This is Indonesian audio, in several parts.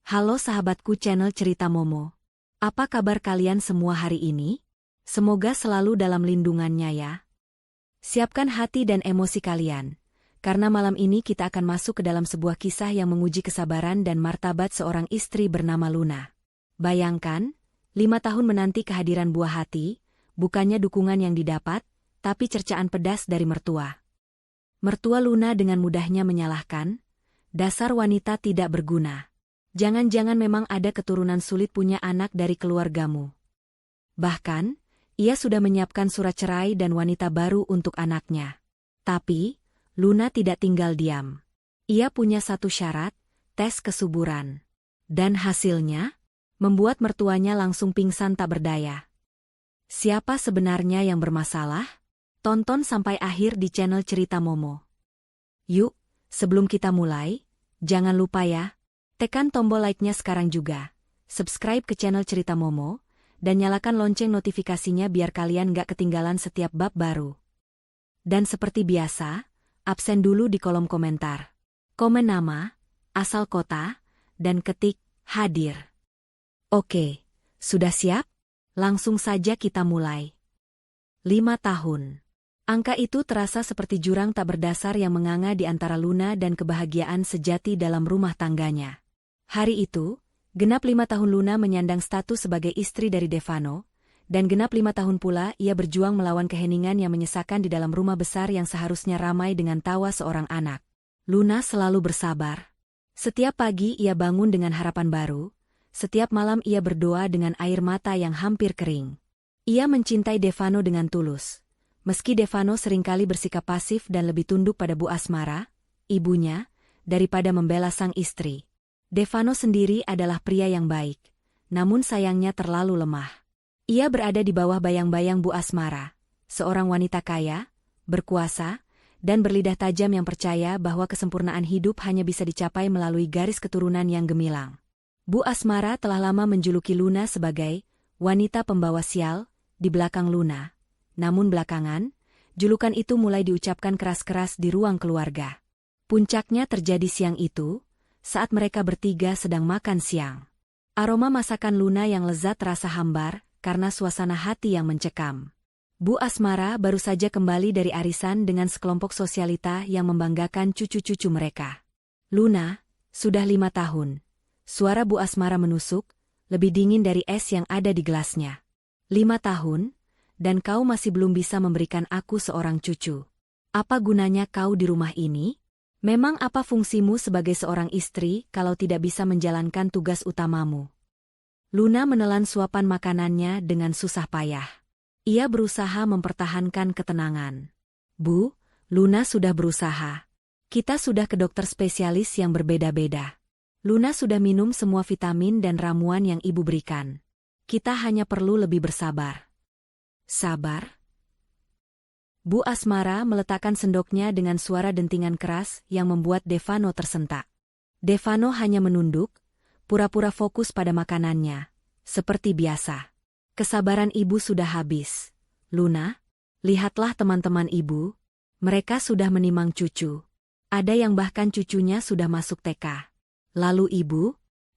Halo sahabatku channel Cerita Momo. Apa kabar kalian semua hari ini? Semoga selalu dalam lindungannya ya. Siapkan hati dan emosi kalian, karena malam ini kita akan masuk ke dalam sebuah kisah yang menguji kesabaran dan martabat seorang istri bernama Luna. Bayangkan, 5 tahun menanti kehadiran buah hati, bukannya dukungan yang didapat, tapi cercaan pedas dari mertua. Mertua Luna dengan mudahnya menyalahkan, dasar wanita tidak berguna. Jangan-jangan memang ada keturunan sulit punya anak dari keluargamu. Bahkan, ia sudah menyiapkan surat cerai dan wanita baru untuk anaknya. Tapi, Luna tidak tinggal diam. Ia punya satu syarat, tes kesuburan. Dan hasilnya, membuat mertuanya langsung pingsan tak berdaya. Siapa sebenarnya yang bermasalah? Tonton sampai akhir di channel Cerita Momo. Yuk, sebelum kita mulai, jangan lupa ya, tekan tombol like-nya sekarang juga, subscribe ke channel Cerita Momo, dan nyalakan lonceng notifikasinya biar kalian gak ketinggalan setiap bab baru. Dan seperti biasa, absen dulu di kolom komentar. Komen nama, asal kota, dan ketik hadir. Oke, sudah siap? Langsung saja kita mulai. 5 tahun. Angka itu terasa seperti jurang tak berdasar yang menganga di antara Luna dan kebahagiaan sejati dalam rumah tangganya. Hari itu, genap 5 tahun Luna menyandang status sebagai istri dari Devano, dan genap 5 tahun pula ia berjuang melawan keheningan yang menyesakan di dalam rumah besar yang seharusnya ramai dengan tawa seorang anak. Luna selalu bersabar. Setiap pagi ia bangun dengan harapan baru, setiap malam ia berdoa dengan air mata yang hampir kering. Ia mencintai Devano dengan tulus. Meski Devano seringkali bersikap pasif dan lebih tunduk pada Bu Asmara, ibunya, daripada membela sang istri. Devano sendiri adalah pria yang baik, namun sayangnya terlalu lemah. Ia berada di bawah bayang-bayang Bu Asmara, seorang wanita kaya, berkuasa, dan berlidah tajam yang percaya bahwa kesempurnaan hidup hanya bisa dicapai melalui garis keturunan yang gemilang. Bu Asmara telah lama menjuluki Luna sebagai wanita pembawa sial di belakang Luna. Namun belakangan, julukan itu mulai diucapkan keras-keras di ruang keluarga. Puncaknya terjadi siang itu, saat mereka bertiga sedang makan siang. Aroma masakan Luna yang lezat terasa hambar karena suasana hati yang mencekam. Bu Asmara baru saja kembali dari arisan dengan sekelompok sosialita yang membanggakan cucu-cucu mereka. Luna, sudah 5 tahun. Suara Bu Asmara menusuk, lebih dingin dari es yang ada di gelasnya. 5 tahun, dan kau masih belum bisa memberikan aku seorang cucu. Apa gunanya kau di rumah ini? Memang apa fungsimu sebagai seorang istri kalau tidak bisa menjalankan tugas utamamu? Luna menelan suapan makanannya dengan susah payah. Ia berusaha mempertahankan ketenangan. Bu, Luna sudah berusaha. Kita sudah ke dokter spesialis yang berbeda-beda. Luna sudah minum semua vitamin dan ramuan yang ibu berikan. Kita hanya perlu lebih bersabar. Sabar? Bu Asmara meletakkan sendoknya dengan suara dentingan keras yang membuat Devano tersentak. Devano hanya menunduk, pura-pura fokus pada makanannya, seperti biasa. Kesabaran ibu sudah habis. Luna, lihatlah teman-teman ibu, mereka sudah menimang cucu. Ada yang bahkan cucunya sudah masuk TK. Lalu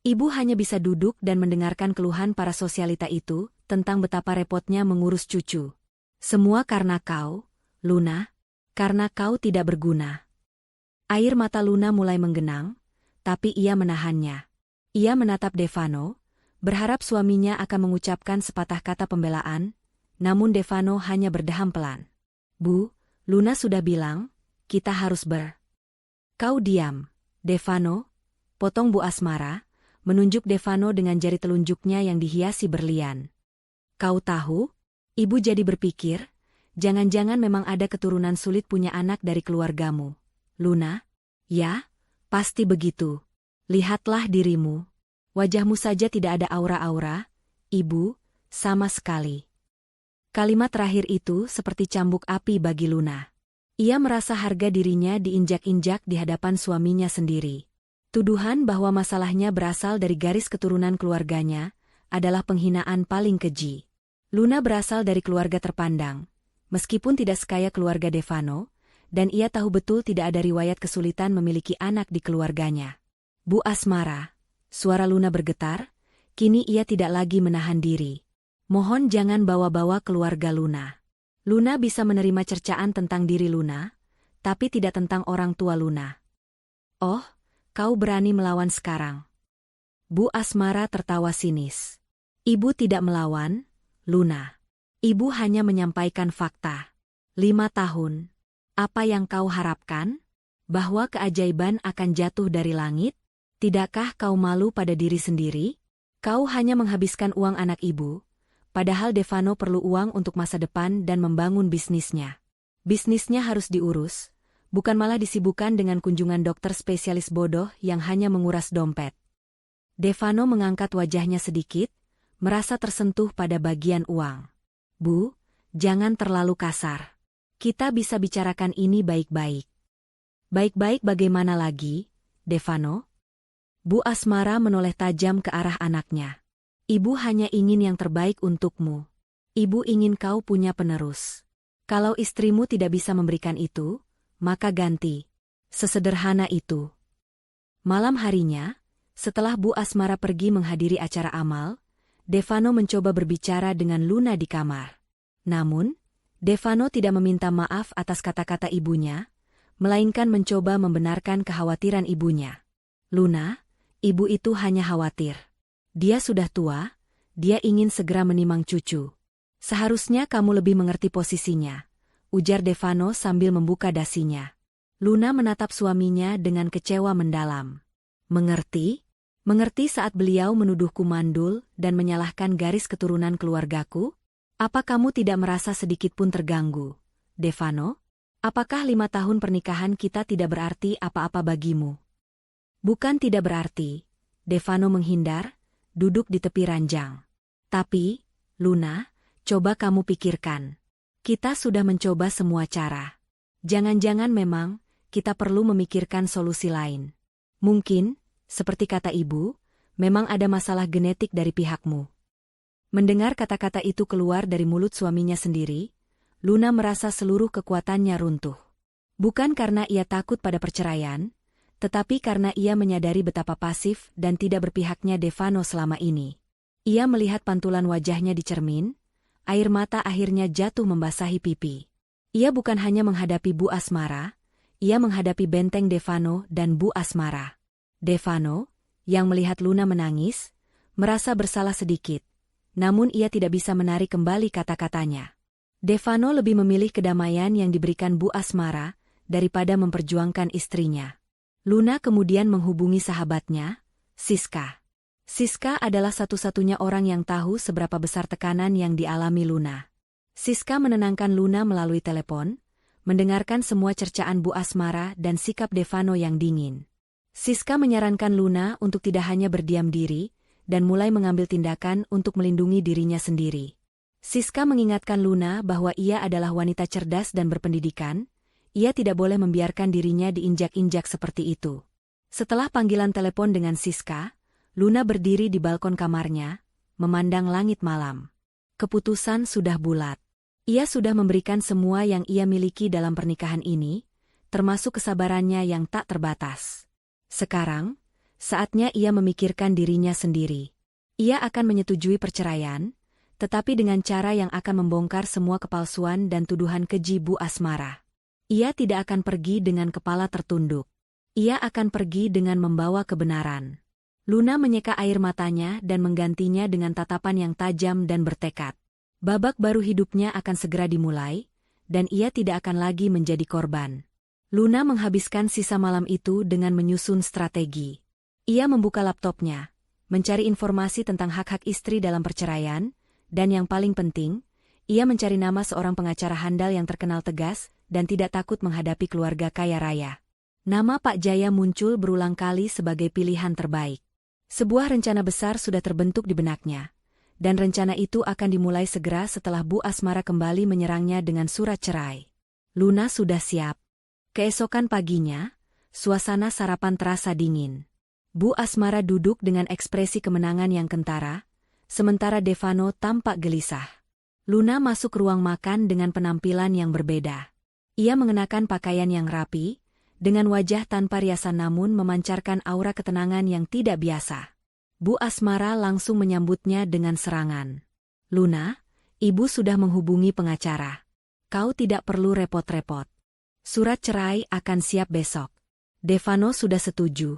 ibu hanya bisa duduk dan mendengarkan keluhan para sosialita itu tentang betapa repotnya mengurus cucu. Semua karena kau, Luna, karena kau tidak berguna. Air mata Luna mulai menggenang, tapi ia menahannya. Ia menatap Devano, berharap suaminya akan mengucapkan sepatah kata pembelaan, namun Devano hanya berdeham pelan. Bu, Luna sudah bilang, kita harus Kau diam, Devano, potong Bu Asmara, menunjuk Devano dengan jari telunjuknya yang dihiasi berlian. Kau tahu? Ibu jadi berpikir, jangan-jangan memang ada keturunan sulit punya anak dari keluargamu. Luna? Ya, pasti begitu. Lihatlah dirimu. Wajahmu saja tidak ada aura-aura, ibu, sama sekali. Kalimat terakhir itu seperti cambuk api bagi Luna. Ia merasa harga dirinya diinjak-injak di hadapan suaminya sendiri. Tuduhan bahwa masalahnya berasal dari garis keturunan keluarganya adalah penghinaan paling keji. Luna berasal dari keluarga terpandang. Meskipun tidak sekaya keluarga Devano, dan ia tahu betul tidak ada riwayat kesulitan memiliki anak di keluarganya. Bu Asmara, Suara Luna bergetar, kini ia tidak lagi menahan diri. Mohon jangan bawa-bawa keluarga Luna. Luna bisa menerima cercaan tentang diri Luna, tapi tidak tentang orang tua Luna. Oh, kau berani melawan sekarang. Bu Asmara tertawa sinis. Ibu tidak melawan, Luna. Ibu hanya menyampaikan fakta. 5 tahun. Apa yang kau harapkan? Bahwa keajaiban akan jatuh dari langit? Tidakkah kau malu pada diri sendiri? Kau hanya menghabiskan uang anak ibu, padahal Devano perlu uang untuk masa depan dan membangun bisnisnya. Bisnisnya harus diurus, bukan malah disibukkan dengan kunjungan dokter spesialis bodoh yang hanya menguras dompet. Devano mengangkat wajahnya sedikit, merasa tersentuh pada bagian uang. Bu, jangan terlalu kasar. Kita bisa bicarakan ini baik-baik. Baik-baik bagaimana lagi, Devano? Bu Asmara menoleh tajam ke arah anaknya. Ibu hanya ingin yang terbaik untukmu. Ibu ingin kau punya penerus. Kalau istrimu tidak bisa memberikan itu, maka ganti. Sesederhana itu. Malam harinya, setelah Bu Asmara pergi menghadiri acara amal, Devano mencoba berbicara dengan Luna di kamar. Namun, Devano tidak meminta maaf atas kata-kata ibunya, melainkan mencoba membenarkan kekhawatiran ibunya. Luna, ibu itu hanya khawatir. Dia sudah tua, dia ingin segera menimang cucu. Seharusnya kamu lebih mengerti posisinya, ujar Devano sambil membuka dasinya. Luna menatap suaminya dengan kecewa mendalam. Mengerti? Mengerti saat beliau menuduhku mandul dan menyalahkan garis keturunan keluargaku? Apa kamu tidak merasa sedikit pun terganggu, Devano? Apakah 5 tahun pernikahan kita tidak berarti apa-apa bagimu? Bukan tidak berarti, Devano menghindar, duduk di tepi ranjang. Tapi, Luna, coba kamu pikirkan. Kita sudah mencoba semua cara. Jangan-jangan memang, kita perlu memikirkan solusi lain. Mungkin, seperti kata ibu, memang ada masalah genetik dari pihakmu. Mendengar kata-kata itu keluar dari mulut suaminya sendiri, Luna merasa seluruh kekuatannya runtuh. Bukan karena ia takut pada perceraian, tetapi karena ia menyadari betapa pasif dan tidak berpihaknya Devano selama ini. Ia melihat pantulan wajahnya di cermin, air mata akhirnya jatuh membasahi pipi. Ia bukan hanya menghadapi Bu Asmara, ia menghadapi benteng Devano dan Bu Asmara. Devano, yang melihat Luna menangis, merasa bersalah sedikit, namun ia tidak bisa menarik kembali kata-katanya. Devano lebih memilih kedamaian yang diberikan Bu Asmara daripada memperjuangkan istrinya. Luna kemudian menghubungi sahabatnya, Siska. Siska adalah satu-satunya orang yang tahu seberapa besar tekanan yang dialami Luna. Siska menenangkan Luna melalui telepon, mendengarkan semua cercaan Bu Asmara dan sikap Devano yang dingin. Siska menyarankan Luna untuk tidak hanya berdiam diri, dan mulai mengambil tindakan untuk melindungi dirinya sendiri. Siska mengingatkan Luna bahwa ia adalah wanita cerdas dan berpendidikan, ia tidak boleh membiarkan dirinya diinjak-injak seperti itu. Setelah panggilan telepon dengan Siska, Luna berdiri di balkon kamarnya, memandang langit malam. Keputusan sudah bulat. Ia sudah memberikan semua yang ia miliki dalam pernikahan ini, termasuk kesabarannya yang tak terbatas. Sekarang, saatnya ia memikirkan dirinya sendiri. Ia akan menyetujui perceraian, tetapi dengan cara yang akan membongkar semua kepalsuan dan tuduhan keji Bu Asmara. Ia tidak akan pergi dengan kepala tertunduk. Ia akan pergi dengan membawa kebenaran. Luna menyeka air matanya dan menggantinya dengan tatapan yang tajam dan bertekad. Babak baru hidupnya akan segera dimulai, dan ia tidak akan lagi menjadi korban. Luna menghabiskan sisa malam itu dengan menyusun strategi. Ia membuka laptopnya, mencari informasi tentang hak-hak istri dalam perceraian, dan yang paling penting, ia mencari nama seorang pengacara handal yang terkenal tegas dan tidak takut menghadapi keluarga kaya raya. Nama Pak Jaya muncul berulang kali sebagai pilihan terbaik. Sebuah rencana besar sudah terbentuk di benaknya, dan rencana itu akan dimulai segera setelah Bu Asmara kembali menyerangnya dengan surat cerai. Luna sudah siap. Keesokan paginya, suasana sarapan terasa dingin. Bu Asmara duduk dengan ekspresi kemenangan yang kentara, sementara Devano tampak gelisah. Luna masuk ruang makan dengan penampilan yang berbeda. Ia mengenakan pakaian yang rapi, dengan wajah tanpa riasan namun memancarkan aura ketenangan yang tidak biasa. Bu Asmara langsung menyambutnya dengan serangan. Luna, ibu sudah menghubungi pengacara. Kau tidak perlu repot-repot. Surat cerai akan siap besok. Devano sudah setuju.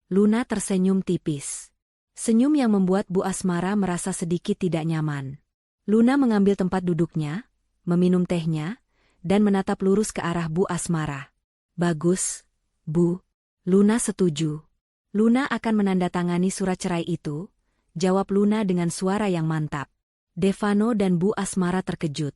Luna tersenyum tipis. Senyum yang membuat Bu Asmara merasa sedikit tidak nyaman. Luna mengambil tempat duduknya, meminum tehnya, dan menatap lurus ke arah Bu Asmara. Bagus, Bu. Luna setuju. Luna akan menandatangani surat cerai itu, jawab Luna dengan suara yang mantap. Devano dan Bu Asmara terkejut.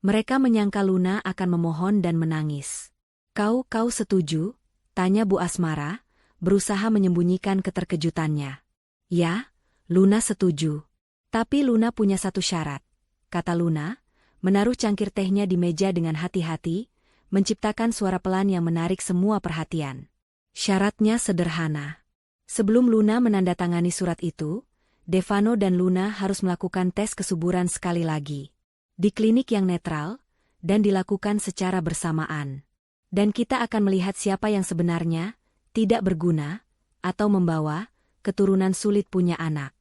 Mereka menyangka Luna akan memohon dan menangis. Kau setuju? Tanya Bu Asmara, berusaha menyembunyikan keterkejutannya. Ya, Luna setuju. Tapi Luna punya satu syarat, kata Luna, menaruh cangkir tehnya di meja dengan hati-hati, menciptakan suara pelan yang menarik semua perhatian. Syaratnya sederhana. Sebelum Luna menandatangani surat itu, Devano dan Luna harus melakukan tes kesuburan sekali lagi. Di klinik yang netral, dan dilakukan secara bersamaan. Dan kita akan melihat siapa yang sebenarnya, tidak berguna, atau membawa, keturunan sulit punya anak.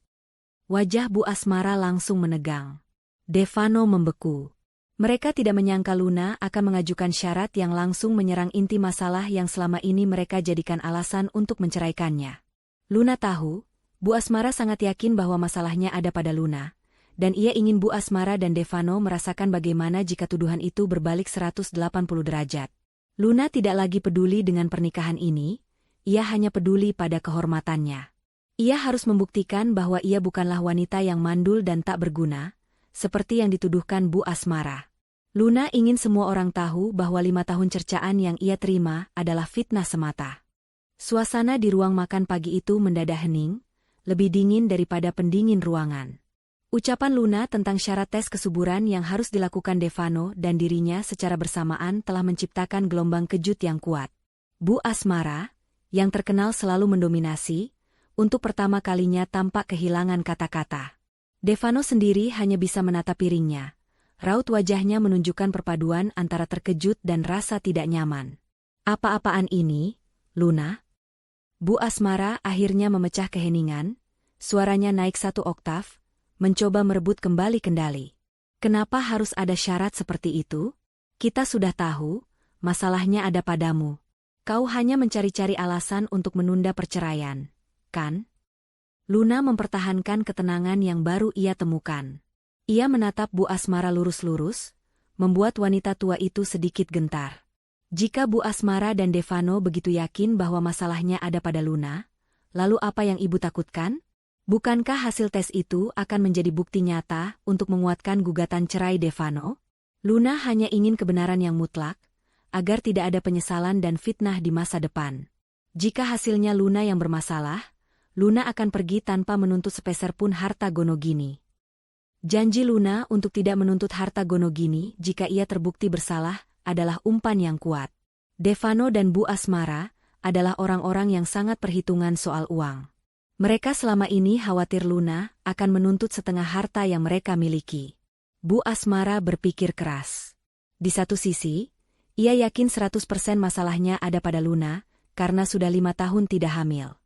Wajah Bu Asmara langsung menegang. Devano membeku. Mereka tidak menyangka Luna akan mengajukan syarat yang langsung menyerang inti masalah yang selama ini mereka jadikan alasan untuk menceraikannya. Luna tahu, Bu Asmara sangat yakin bahwa masalahnya ada pada Luna, dan ia ingin Bu Asmara dan Devano merasakan bagaimana jika tuduhan itu berbalik 180 derajat. Luna tidak lagi peduli dengan pernikahan ini, ia hanya peduli pada kehormatannya. Ia harus membuktikan bahwa ia bukanlah wanita yang mandul dan tak berguna, seperti yang dituduhkan Bu Asmara. Luna ingin semua orang tahu bahwa 5 tahun cercaan yang ia terima adalah fitnah semata. Suasana di ruang makan pagi itu mendadak hening, lebih dingin daripada pendingin ruangan. Ucapan Luna tentang syarat tes kesuburan yang harus dilakukan Devano dan dirinya secara bersamaan telah menciptakan gelombang kejut yang kuat. Bu Asmara, yang terkenal selalu mendominasi, untuk pertama kalinya tampak kehilangan kata-kata. Devano sendiri hanya bisa menatap piringnya. Raut wajahnya menunjukkan perpaduan antara terkejut dan rasa tidak nyaman. Apa-apaan ini, Luna? Bu Asmara akhirnya memecah keheningan, suaranya naik 1 oktav, mencoba merebut kembali kendali. Kenapa harus ada syarat seperti itu? Kita sudah tahu, masalahnya ada padamu. Kau hanya mencari-cari alasan untuk menunda perceraian, kan? Luna mempertahankan ketenangan yang baru ia temukan. Ia menatap Bu Asmara lurus-lurus, membuat wanita tua itu sedikit gentar. Jika Bu Asmara dan Devano begitu yakin bahwa masalahnya ada pada Luna, lalu apa yang ibu takutkan? Bukankah hasil tes itu akan menjadi bukti nyata untuk menguatkan gugatan cerai Devano? Luna hanya ingin kebenaran yang mutlak, agar tidak ada penyesalan dan fitnah di masa depan. Jika hasilnya Luna yang bermasalah, Luna akan pergi tanpa menuntut sepeser pun harta Gonogini. Janji Luna untuk tidak menuntut harta Gonogini jika ia terbukti bersalah adalah umpan yang kuat. Devano dan Bu Asmara adalah orang-orang yang sangat perhitungan soal uang. Mereka selama ini khawatir Luna akan menuntut setengah harta yang mereka miliki. Bu Asmara berpikir keras. Di satu sisi, ia yakin 100% masalahnya ada pada Luna, karena sudah 5 tahun tidak hamil.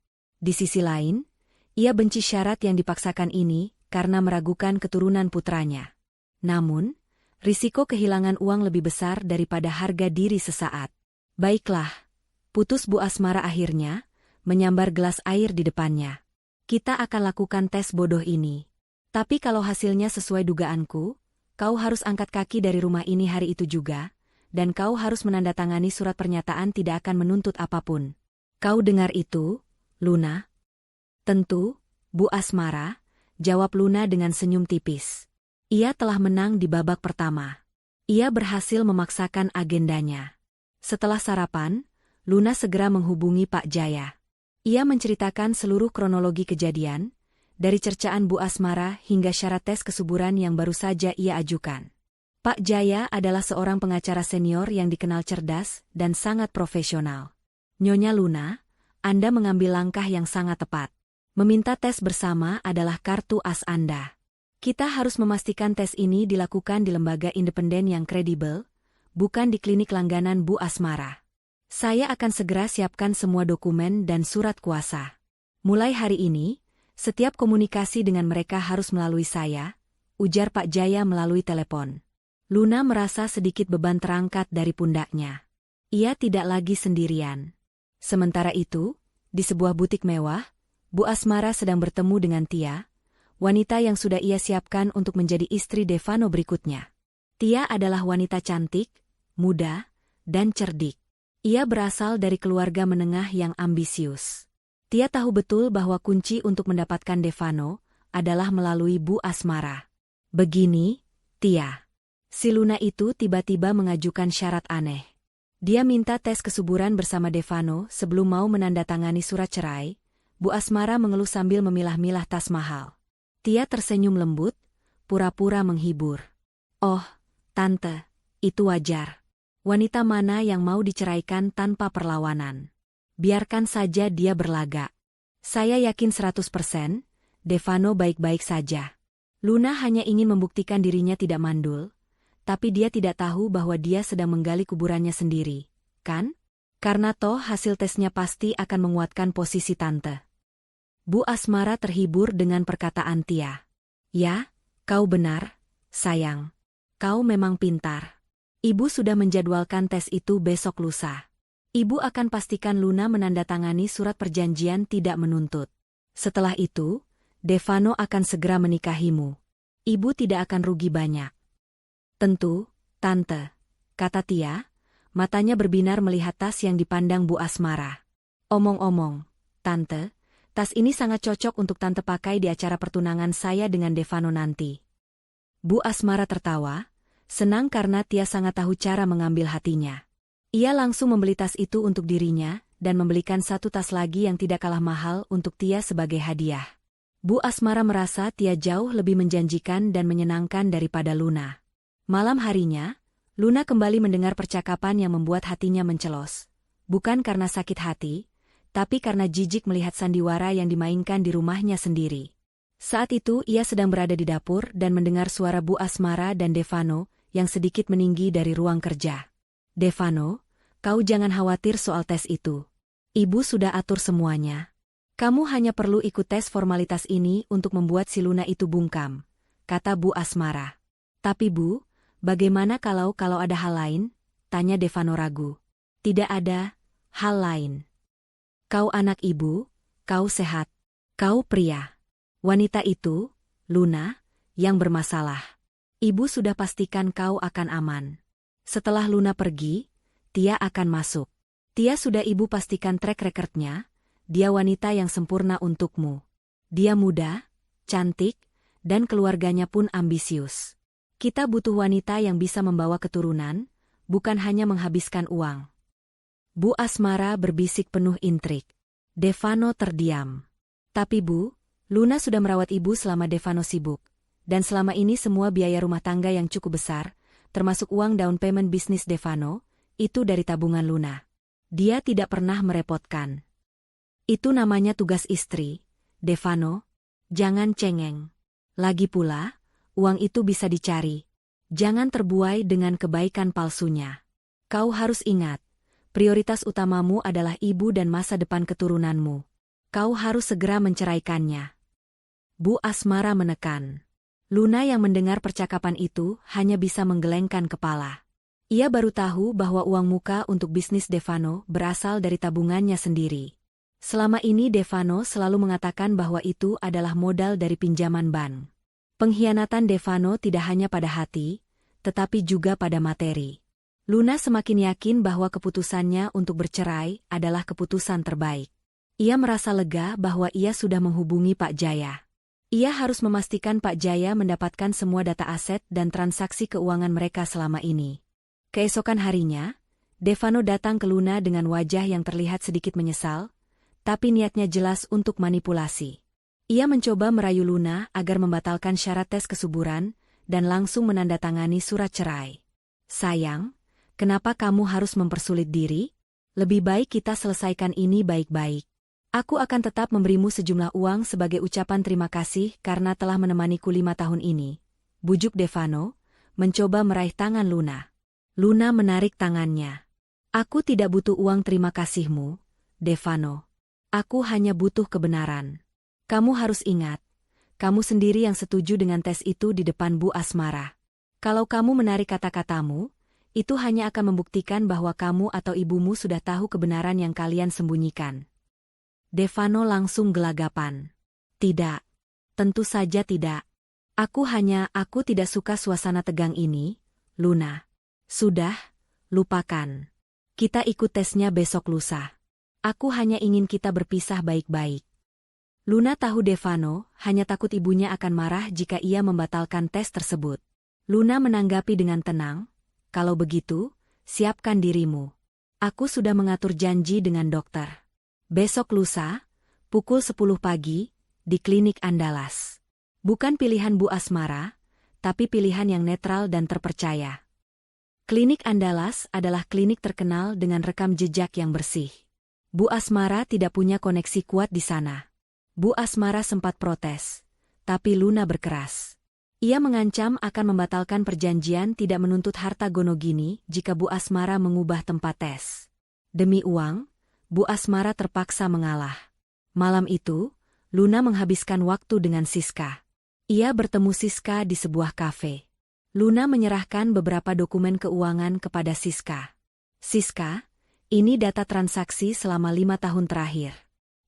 Di sisi lain, ia benci syarat yang dipaksakan ini karena meragukan keturunan putranya. Namun, risiko kehilangan uang lebih besar daripada harga diri sesaat. Baiklah, putus Bu Asmara akhirnya, menyambar gelas air di depannya. Kita akan lakukan tes bodoh ini. Tapi kalau hasilnya sesuai dugaanku, kau harus angkat kaki dari rumah ini hari itu juga, dan kau harus menandatangani surat pernyataan tidak akan menuntut apapun. Kau dengar itu, Luna? Tentu, Bu Asmara, jawab Luna dengan senyum tipis. Ia telah menang di babak pertama. Ia berhasil memaksakan agendanya. Setelah sarapan, Luna segera menghubungi Pak Jaya. Ia menceritakan seluruh kronologi kejadian, dari cercaan Bu Asmara hingga syarat tes kesuburan yang baru saja ia ajukan. Pak Jaya adalah seorang pengacara senior yang dikenal cerdas dan sangat profesional. Nyonya Luna, Anda mengambil langkah yang sangat tepat. Meminta tes bersama adalah kartu as Anda. Kita harus memastikan tes ini dilakukan di lembaga independen yang kredibel, bukan di klinik langganan Bu Asmara. Saya akan segera siapkan semua dokumen dan surat kuasa. Mulai hari ini, Setiap komunikasi dengan mereka harus melalui saya, ujar Pak Jaya melalui telepon. Luna merasa sedikit beban terangkat dari pundaknya. Ia tidak lagi sendirian. Sementara itu, di sebuah butik mewah, Bu Asmara sedang bertemu dengan Tia, wanita yang sudah ia siapkan untuk menjadi istri Devano berikutnya. Tia adalah wanita cantik, muda, dan cerdik. Ia berasal dari keluarga menengah yang ambisius. Tia tahu betul bahwa kunci untuk mendapatkan Devano adalah melalui Bu Asmara. Begini, Tia. Si Luna itu tiba-tiba mengajukan syarat aneh. Dia minta tes kesuburan bersama Devano sebelum mau menandatangani surat cerai. Bu Asmara mengeluh sambil memilah-milah tas mahal. Tia tersenyum lembut, pura-pura menghibur. Oh, Tante, itu wajar. Wanita mana yang mau diceraikan tanpa perlawanan? Biarkan saja dia berlagak. Saya yakin 100%, Devano baik-baik saja. Luna hanya ingin membuktikan dirinya tidak mandul, tapi dia tidak tahu bahwa dia sedang menggali kuburannya sendiri, kan? Karena toh hasil tesnya pasti akan menguatkan posisi Tante. Bu Asmara terhibur dengan perkataan Tia. Ya, kau benar, sayang. Kau memang pintar. Ibu sudah menjadwalkan tes itu besok lusa. Ibu akan pastikan Luna menandatangani surat perjanjian tidak menuntut. Setelah itu, Devano akan segera menikahimu. Ibu tidak akan rugi banyak. Tentu, Tante, kata Tia, matanya berbinar melihat tas yang dipandang Bu Asmara. Omong-omong, Tante, tas ini sangat cocok untuk Tante pakai di acara pertunangan saya dengan Devano nanti. Bu Asmara tertawa, senang karena Tia sangat tahu cara mengambil hatinya. Ia langsung membeli tas itu untuk dirinya dan membelikan satu tas lagi yang tidak kalah mahal untuk Tia sebagai hadiah. Bu Asmara merasa Tia jauh lebih menjanjikan dan menyenangkan daripada Luna. Malam harinya, Luna kembali mendengar percakapan yang membuat hatinya mencelos. Bukan karena sakit hati, tapi karena jijik melihat sandiwara yang dimainkan di rumahnya sendiri. Saat itu ia sedang berada di dapur dan mendengar suara Bu Asmara dan Devano yang sedikit meninggi dari ruang kerja. Devano, kau jangan khawatir soal tes itu. Ibu sudah atur semuanya. Kamu hanya perlu ikut tes formalitas ini untuk membuat si Luna itu bungkam, kata Bu Asmara. Tapi Bu, bagaimana kalau ada hal lain? Tanya Devano ragu. Tidak ada hal lain. Kau anak ibu, kau sehat, kau pria. Wanita itu, Luna, yang bermasalah. Ibu sudah pastikan kau akan aman. Setelah Luna pergi, Tia akan masuk. Tia sudah ibu pastikan track recordnya, dia wanita yang sempurna untukmu. Dia muda, cantik, dan keluarganya pun ambisius. Kita butuh wanita yang bisa membawa keturunan, bukan hanya menghabiskan uang. Bu Asmara berbisik penuh intrik. Devano terdiam. Tapi Bu, Luna sudah merawat ibu selama Devano sibuk. Dan selama ini semua biaya rumah tangga yang cukup besar, termasuk uang down payment bisnis Devano, itu dari tabungan Luna. Dia tidak pernah merepotkan. Itu namanya tugas istri, Devano. Jangan cengeng. Lagi pula, uang itu bisa dicari. Jangan terbuai dengan kebaikan palsunya. Kau harus ingat, prioritas utamamu adalah ibu dan masa depan keturunanmu. Kau harus segera menceraikannya. Bu Asmara menekan. Luna yang mendengar percakapan itu hanya bisa menggelengkan kepala. Ia baru tahu bahwa uang muka untuk bisnis Devano berasal dari tabungannya sendiri. Selama ini Devano selalu mengatakan bahwa itu adalah modal dari pinjaman bank. Pengkhianatan Devano tidak hanya pada hati, tetapi juga pada materi. Luna semakin yakin bahwa keputusannya untuk bercerai adalah keputusan terbaik. Ia merasa lega bahwa ia sudah menghubungi Pak Jaya. Ia harus memastikan Pak Jaya mendapatkan semua data aset dan transaksi keuangan mereka selama ini. Keesokan harinya, Devano datang ke Luna dengan wajah yang terlihat sedikit menyesal, tapi niatnya jelas untuk manipulasi. Ia mencoba merayu Luna agar membatalkan syarat tes kesuburan dan langsung menandatangani surat cerai. Sayang, kenapa kamu harus mempersulit diri? Lebih baik kita selesaikan ini baik-baik. Aku akan tetap memberimu sejumlah uang sebagai ucapan terima kasih karena telah menemaniku 5 tahun ini. Bujuk Devano, mencoba meraih tangan Luna. Luna menarik tangannya. Aku tidak butuh uang terima kasihmu, Devano. Aku hanya butuh kebenaran. Kamu harus ingat, kamu sendiri yang setuju dengan tes itu di depan Bu Asmara. Kalau kamu menarik kata-katamu, itu hanya akan membuktikan bahwa kamu atau ibumu sudah tahu kebenaran yang kalian sembunyikan. Devano langsung gelagapan. Tidak. Tentu saja tidak. Aku tidak suka suasana tegang ini, Luna. Sudah, lupakan. Kita ikut tesnya besok lusa. Aku hanya ingin kita berpisah baik-baik. Luna tahu Devano hanya takut ibunya akan marah jika ia membatalkan tes tersebut. Luna menanggapi dengan tenang, kalau begitu, siapkan dirimu. Aku sudah mengatur janji dengan dokter. Besok lusa, pukul 10 pagi, di klinik Andalas. Bukan pilihan Bu Asmara, tapi pilihan yang netral dan terpercaya. Klinik Andalas adalah klinik terkenal dengan rekam jejak yang bersih. Bu Asmara tidak punya koneksi kuat di sana. Bu Asmara sempat protes, tapi Luna berkeras. Ia mengancam akan membatalkan perjanjian tidak menuntut harta gonogini jika Bu Asmara mengubah tempat tes. Demi uang, Bu Asmara terpaksa mengalah. Malam itu, Luna menghabiskan waktu dengan Siska. Ia bertemu Siska di sebuah kafe. Luna menyerahkan beberapa dokumen keuangan kepada Siska. Siska, ini data transaksi selama 5 tahun terakhir.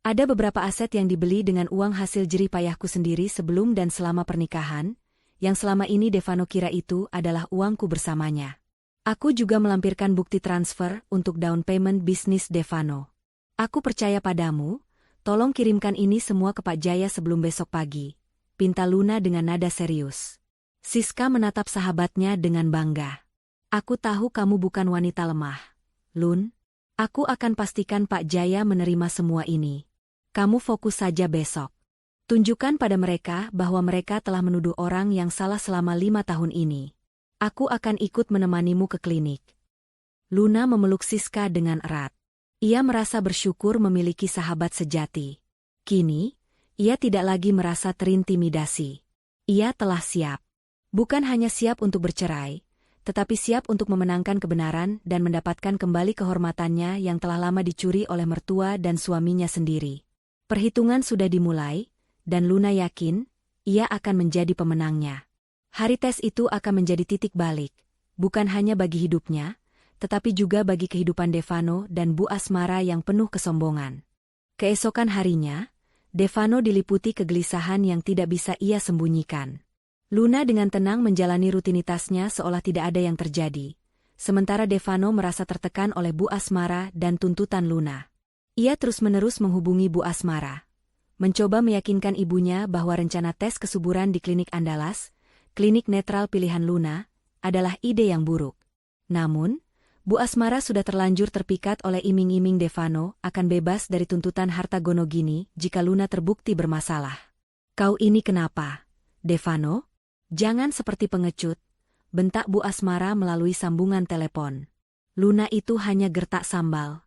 Ada beberapa aset yang dibeli dengan uang hasil jerih payahku sendiri sebelum dan selama pernikahan, yang selama ini Devano kira itu adalah uangku bersamanya. Aku juga melampirkan bukti transfer untuk down payment bisnis Devano. Aku percaya padamu, tolong kirimkan ini semua ke Pak Jaya sebelum besok pagi, pinta Luna dengan nada serius. Siska menatap sahabatnya dengan bangga. Aku tahu kamu bukan wanita lemah, Lun. Aku akan pastikan Pak Jaya menerima semua ini. Kamu fokus saja besok. Tunjukkan pada mereka bahwa mereka telah menuduh orang yang salah selama 5 tahun ini. Aku akan ikut menemanimu ke klinik. Luna memeluk Siska dengan erat. Ia merasa bersyukur memiliki sahabat sejati. Kini, ia tidak lagi merasa terintimidasi. Ia telah siap. Bukan hanya siap untuk bercerai, tetapi siap untuk memenangkan kebenaran dan mendapatkan kembali kehormatannya yang telah lama dicuri oleh mertua dan suaminya sendiri. Perhitungan sudah dimulai, dan Luna yakin, ia akan menjadi pemenangnya. Hari tes itu akan menjadi titik balik, bukan hanya bagi hidupnya, tetapi juga bagi kehidupan Devano dan Bu Asmara yang penuh kesombongan. Keesokan harinya, Devano diliputi kegelisahan yang tidak bisa ia sembunyikan. Luna dengan tenang menjalani rutinitasnya seolah tidak ada yang terjadi, sementara Devano merasa tertekan oleh Bu Asmara dan tuntutan Luna. Ia terus-menerus menghubungi Bu Asmara, mencoba meyakinkan ibunya bahwa rencana tes kesuburan di klinik Andalas, klinik netral pilihan Luna, adalah ide yang buruk. Namun, Bu Asmara sudah terlanjur terpikat oleh iming-iming Devano akan bebas dari tuntutan harta gonogini jika Luna terbukti bermasalah. Kau ini kenapa, Devano? Jangan seperti pengecut, bentak Bu Asmara melalui sambungan telepon. Luna itu hanya gertak sambal.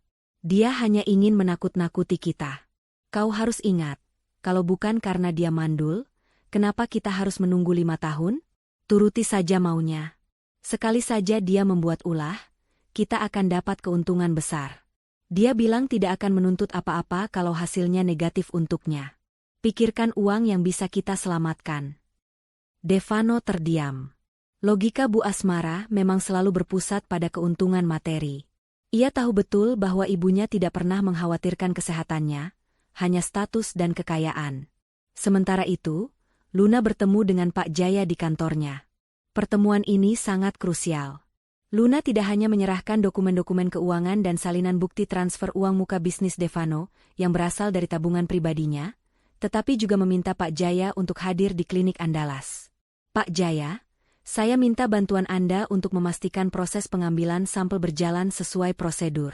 Dia hanya ingin menakut-nakuti kita. Kau harus ingat, kalau bukan karena dia mandul, kenapa kita harus menunggu 5 tahun? Turuti saja maunya. Sekali saja dia membuat ulah, kita akan dapat keuntungan besar. Dia bilang tidak akan menuntut apa-apa kalau hasilnya negatif untuknya. Pikirkan uang yang bisa kita selamatkan. Devano terdiam. Logika Bu Asmara memang selalu berpusat pada keuntungan materi. Ia tahu betul bahwa ibunya tidak pernah mengkhawatirkan kesehatannya, hanya status dan kekayaan. Sementara itu, Luna bertemu dengan Pak Jaya di kantornya. Pertemuan ini sangat krusial. Luna tidak hanya menyerahkan dokumen-dokumen keuangan dan salinan bukti transfer uang muka bisnis Devano yang berasal dari tabungan pribadinya, tetapi juga meminta Pak Jaya untuk hadir di klinik Andalas. Pak Jaya, saya minta bantuan Anda untuk memastikan proses pengambilan sampel berjalan sesuai prosedur.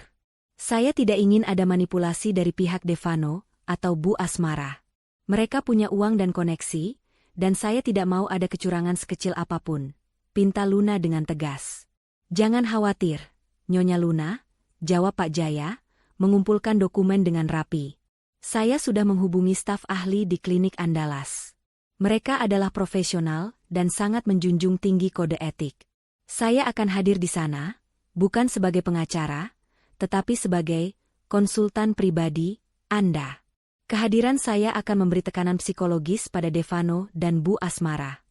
Saya tidak ingin ada manipulasi dari pihak Devano atau Bu Asmara. Mereka punya uang dan koneksi, dan saya tidak mau ada kecurangan sekecil apapun, pinta Luna dengan tegas. Jangan khawatir, Nyonya Luna, jawab Pak Jaya, mengumpulkan dokumen dengan rapi. Saya sudah menghubungi staf ahli di klinik Andalas. Mereka adalah profesional dan sangat menjunjung tinggi kode etik. Saya akan hadir di sana, bukan sebagai pengacara, tetapi sebagai konsultan pribadi Anda. Kehadiran saya akan memberi tekanan psikologis pada Devano dan Bu Asmara.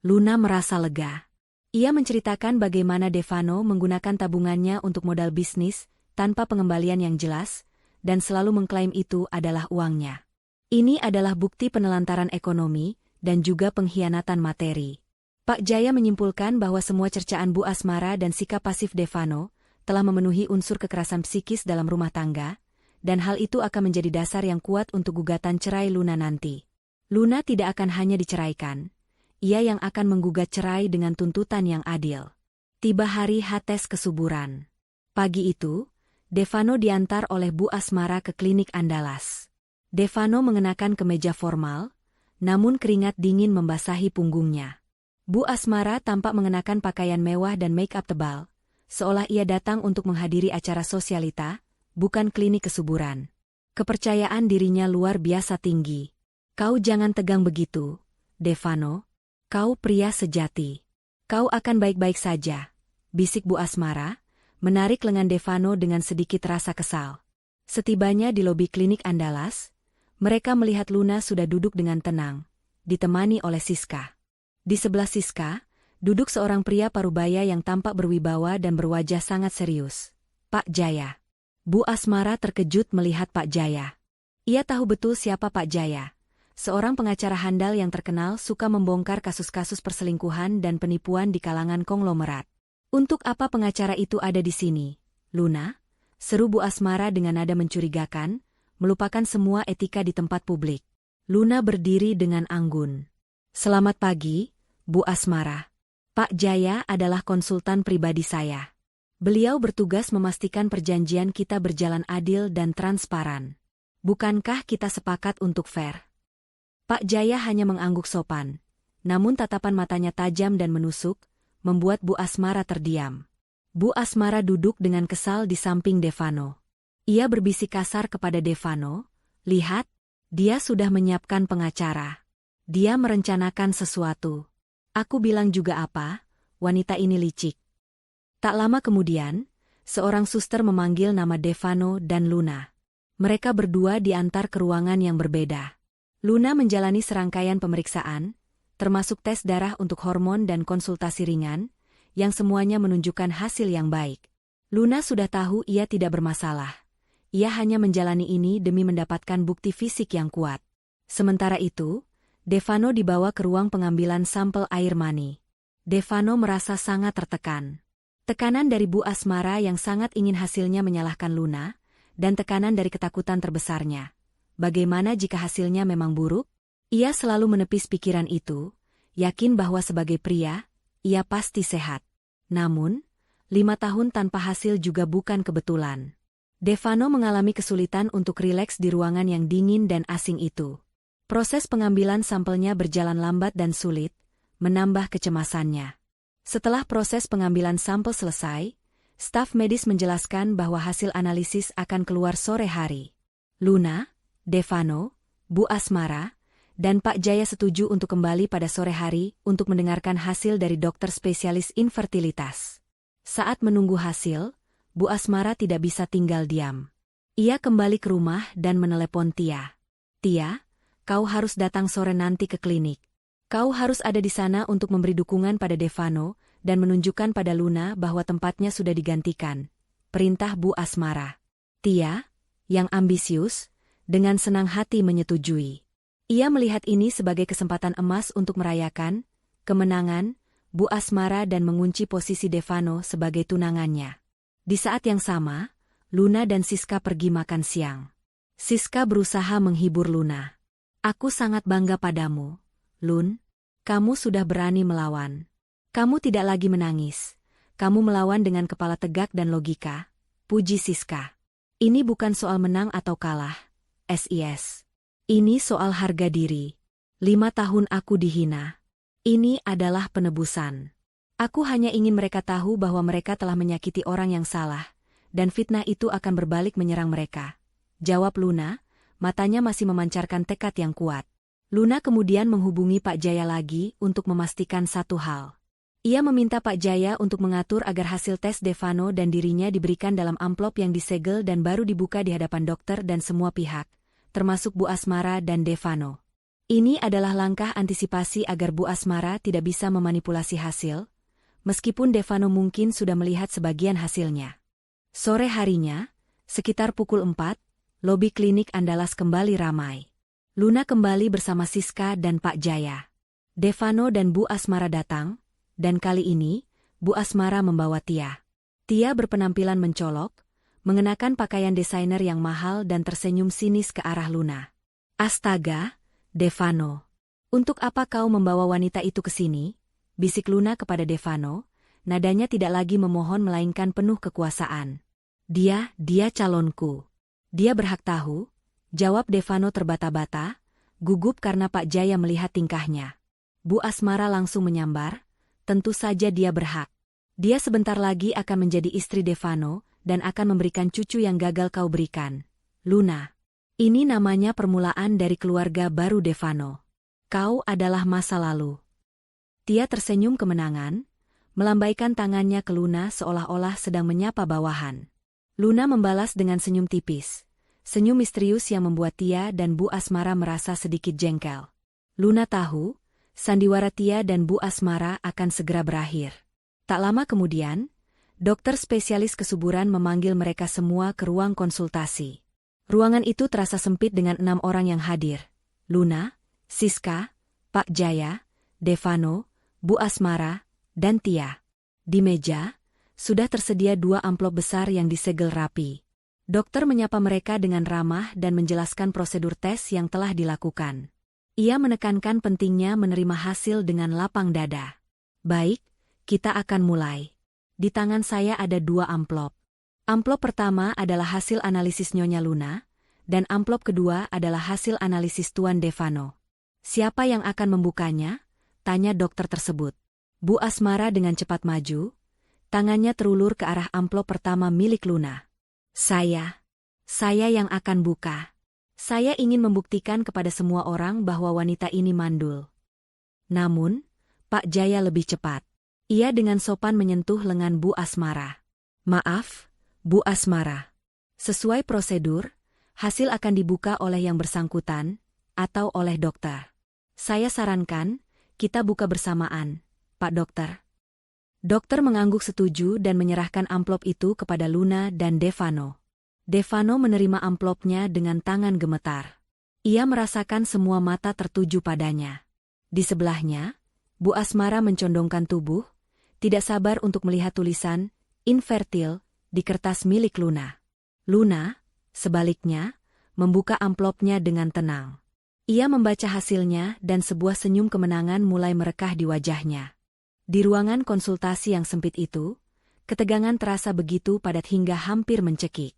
Luna merasa lega. Ia menceritakan bagaimana Devano menggunakan tabungannya untuk modal bisnis tanpa pengembalian yang jelas, dan selalu mengklaim itu adalah uangnya. Ini adalah bukti penelantaran ekonomi dan juga pengkhianatan materi. Pak Jaya menyimpulkan bahwa semua cercaan Bu Asmara dan sikap pasif Devano telah memenuhi unsur kekerasan psikis dalam rumah tangga, dan hal itu akan menjadi dasar yang kuat untuk gugatan cerai Luna nanti. Luna tidak akan hanya diceraikan. Ia yang akan menggugat cerai dengan tuntutan yang adil. Tiba hari H-tes kesuburan. Pagi itu, Devano diantar oleh Bu Asmara ke klinik Andalas. Devano mengenakan kemeja formal, namun keringat dingin membasahi punggungnya. Bu Asmara tampak mengenakan pakaian mewah dan make-up tebal, seolah ia datang untuk menghadiri acara sosialita, bukan klinik kesuburan. Kepercayaan dirinya luar biasa tinggi. Kau jangan tegang begitu, Devano. Kau pria sejati. Kau akan baik-baik saja, bisik Bu Asmara, menarik lengan Devano dengan sedikit rasa kesal. Setibanya di lobi klinik Andalas, mereka melihat Luna sudah duduk dengan tenang, ditemani oleh Siska. Di sebelah Siska, duduk seorang pria parubaya yang tampak berwibawa dan berwajah sangat serius. Pak Jaya. Bu Asmara terkejut melihat Pak Jaya. Ia tahu betul siapa Pak Jaya. Seorang pengacara handal yang terkenal suka membongkar kasus-kasus perselingkuhan dan penipuan di kalangan konglomerat. Untuk apa pengacara itu ada di sini, Luna? Seru Bu Asmara dengan nada mencurigakan, melupakan semua etika di tempat publik. Luna berdiri dengan anggun. Selamat pagi, Bu Asmara. Pak Jaya adalah konsultan pribadi saya. Beliau bertugas memastikan perjanjian kita berjalan adil dan transparan. Bukankah kita sepakat untuk fair? Pak Jaya hanya mengangguk sopan, namun tatapan matanya tajam dan menusuk, membuat Bu Asmara terdiam. Bu Asmara duduk dengan kesal di samping Devano. Ia berbisik kasar kepada Devano, lihat, dia sudah menyiapkan pengacara. Dia merencanakan sesuatu. Aku bilang juga apa, wanita ini licik. Tak lama kemudian, seorang suster memanggil nama Devano dan Luna. Mereka berdua diantar ke ruangan yang berbeda. Luna menjalani serangkaian pemeriksaan, termasuk tes darah untuk hormon dan konsultasi ringan, yang semuanya menunjukkan hasil yang baik. Luna sudah tahu ia tidak bermasalah. Ia hanya menjalani ini demi mendapatkan bukti fisik yang kuat. Sementara itu, Devano dibawa ke ruang pengambilan sampel air mani. Devano merasa sangat tertekan. Tekanan dari Bu Asmara yang sangat ingin hasilnya menyalahkan Luna, dan tekanan dari ketakutan terbesarnya. Bagaimana jika hasilnya memang buruk? Ia selalu menepis pikiran itu, yakin bahwa sebagai pria, ia pasti sehat. Namun, 5 tahun tanpa hasil juga bukan kebetulan. Devano mengalami kesulitan untuk rileks di ruangan yang dingin dan asing itu. Proses pengambilan sampelnya berjalan lambat dan sulit, menambah kecemasannya. Setelah proses pengambilan sampel selesai, staf medis menjelaskan bahwa hasil analisis akan keluar sore hari. Luna, Devano, Bu Asmara, dan Pak Jaya setuju untuk kembali pada sore hari untuk mendengarkan hasil dari dokter spesialis infertilitas. Saat menunggu hasil, Bu Asmara tidak bisa tinggal diam. Ia kembali ke rumah dan menelepon Tia. Tia, kau harus datang sore nanti ke klinik. Kau harus ada di sana untuk memberi dukungan pada Devano dan menunjukkan pada Luna bahwa tempatnya sudah digantikan. Perintah Bu Asmara. Tia, yang ambisius, dengan senang hati menyetujui. Ia melihat ini sebagai kesempatan emas untuk merayakan kemenangan Bu Asmara dan mengunci posisi Devano sebagai tunangannya. Di saat yang sama, Luna dan Siska pergi makan siang. Siska berusaha menghibur Luna. Aku sangat bangga padamu, Lun. Kamu sudah berani melawan. Kamu tidak lagi menangis. Kamu melawan dengan kepala tegak dan logika. Puji Siska. Ini bukan soal menang atau kalah. SIS. Ini soal harga diri. 5 tahun aku dihina. Ini adalah penebusan. Aku hanya ingin mereka tahu bahwa mereka telah menyakiti orang yang salah, dan fitnah itu akan berbalik menyerang mereka. Jawab Luna, matanya masih memancarkan tekad yang kuat. Luna kemudian menghubungi Pak Jaya lagi untuk memastikan satu hal. Ia meminta Pak Jaya untuk mengatur agar hasil tes Devano dan dirinya diberikan dalam amplop yang disegel dan baru dibuka di hadapan dokter dan semua pihak, termasuk Bu Asmara dan Devano. Ini adalah langkah antisipasi agar Bu Asmara tidak bisa memanipulasi hasil, meskipun Devano mungkin sudah melihat sebagian hasilnya. Sore harinya, sekitar pukul 4, lobi klinik Andalas kembali ramai. Luna kembali bersama Siska dan Pak Jaya. Devano dan Bu Asmara datang, dan kali ini, Bu Asmara membawa Tia. Tia berpenampilan mencolok, mengenakan pakaian desainer yang mahal dan tersenyum sinis ke arah Luna. Astaga, Devano. Untuk apa kau membawa wanita itu ke sini? Bisik Luna kepada Devano, nadanya tidak lagi memohon melainkan penuh kekuasaan. Dia calonku. Dia berhak tahu, jawab Devano terbata-bata, gugup karena Pak Jaya melihat tingkahnya. Bu Asmara langsung menyambar, tentu saja dia berhak. Dia sebentar lagi akan menjadi istri Devano dan akan memberikan cucu yang gagal kau berikan. Luna. Ini namanya permulaan dari keluarga baru Devano. Kau adalah masa lalu. Tia tersenyum kemenangan, melambaikan tangannya ke Luna seolah-olah sedang menyapa bawahan. Luna membalas dengan senyum tipis. Senyum misterius yang membuat Tia dan Bu Asmara merasa sedikit jengkel. Luna tahu, sandiwara Tia dan Bu Asmara akan segera berakhir. Tak lama kemudian, dokter spesialis kesuburan memanggil mereka semua ke ruang konsultasi. Ruangan itu terasa sempit dengan 6 orang yang hadir. Luna, Siska, Pak Jaya, Devano, Bu Asmara, dan Tia. Di meja, sudah tersedia 2 amplop besar yang disegel rapi. Dokter menyapa mereka dengan ramah dan menjelaskan prosedur tes yang telah dilakukan. Ia menekankan pentingnya menerima hasil dengan lapang dada. Baik, kita akan mulai. Di tangan saya ada 2 amplop. Amplop pertama adalah hasil analisis Nyonya Luna, dan amplop kedua adalah hasil analisis Tuan Devano. Siapa yang akan membukanya? Tanya dokter tersebut. Bu Asmara dengan cepat maju, tangannya terulur ke arah amplop pertama milik Luna. Saya yang akan buka. Saya ingin membuktikan kepada semua orang bahwa wanita ini mandul. Namun, Pak Jaya lebih cepat. Ia dengan sopan menyentuh lengan Bu Asmara. Maaf, Bu Asmara. Sesuai prosedur, hasil akan dibuka oleh yang bersangkutan, atau oleh dokter. Saya sarankan, kita buka bersamaan, Pak Dokter. Dokter mengangguk setuju dan menyerahkan amplop itu kepada Luna dan Devano. Devano menerima amplopnya dengan tangan gemetar. Ia merasakan semua mata tertuju padanya. Di sebelahnya, Bu Asmara mencondongkan tubuh, tidak sabar untuk melihat tulisan infertil di kertas milik Luna. Luna, sebaliknya, membuka amplopnya dengan tenang. Ia membaca hasilnya dan sebuah senyum kemenangan mulai merekah di wajahnya. Di ruangan konsultasi yang sempit itu, ketegangan terasa begitu padat hingga hampir mencekik.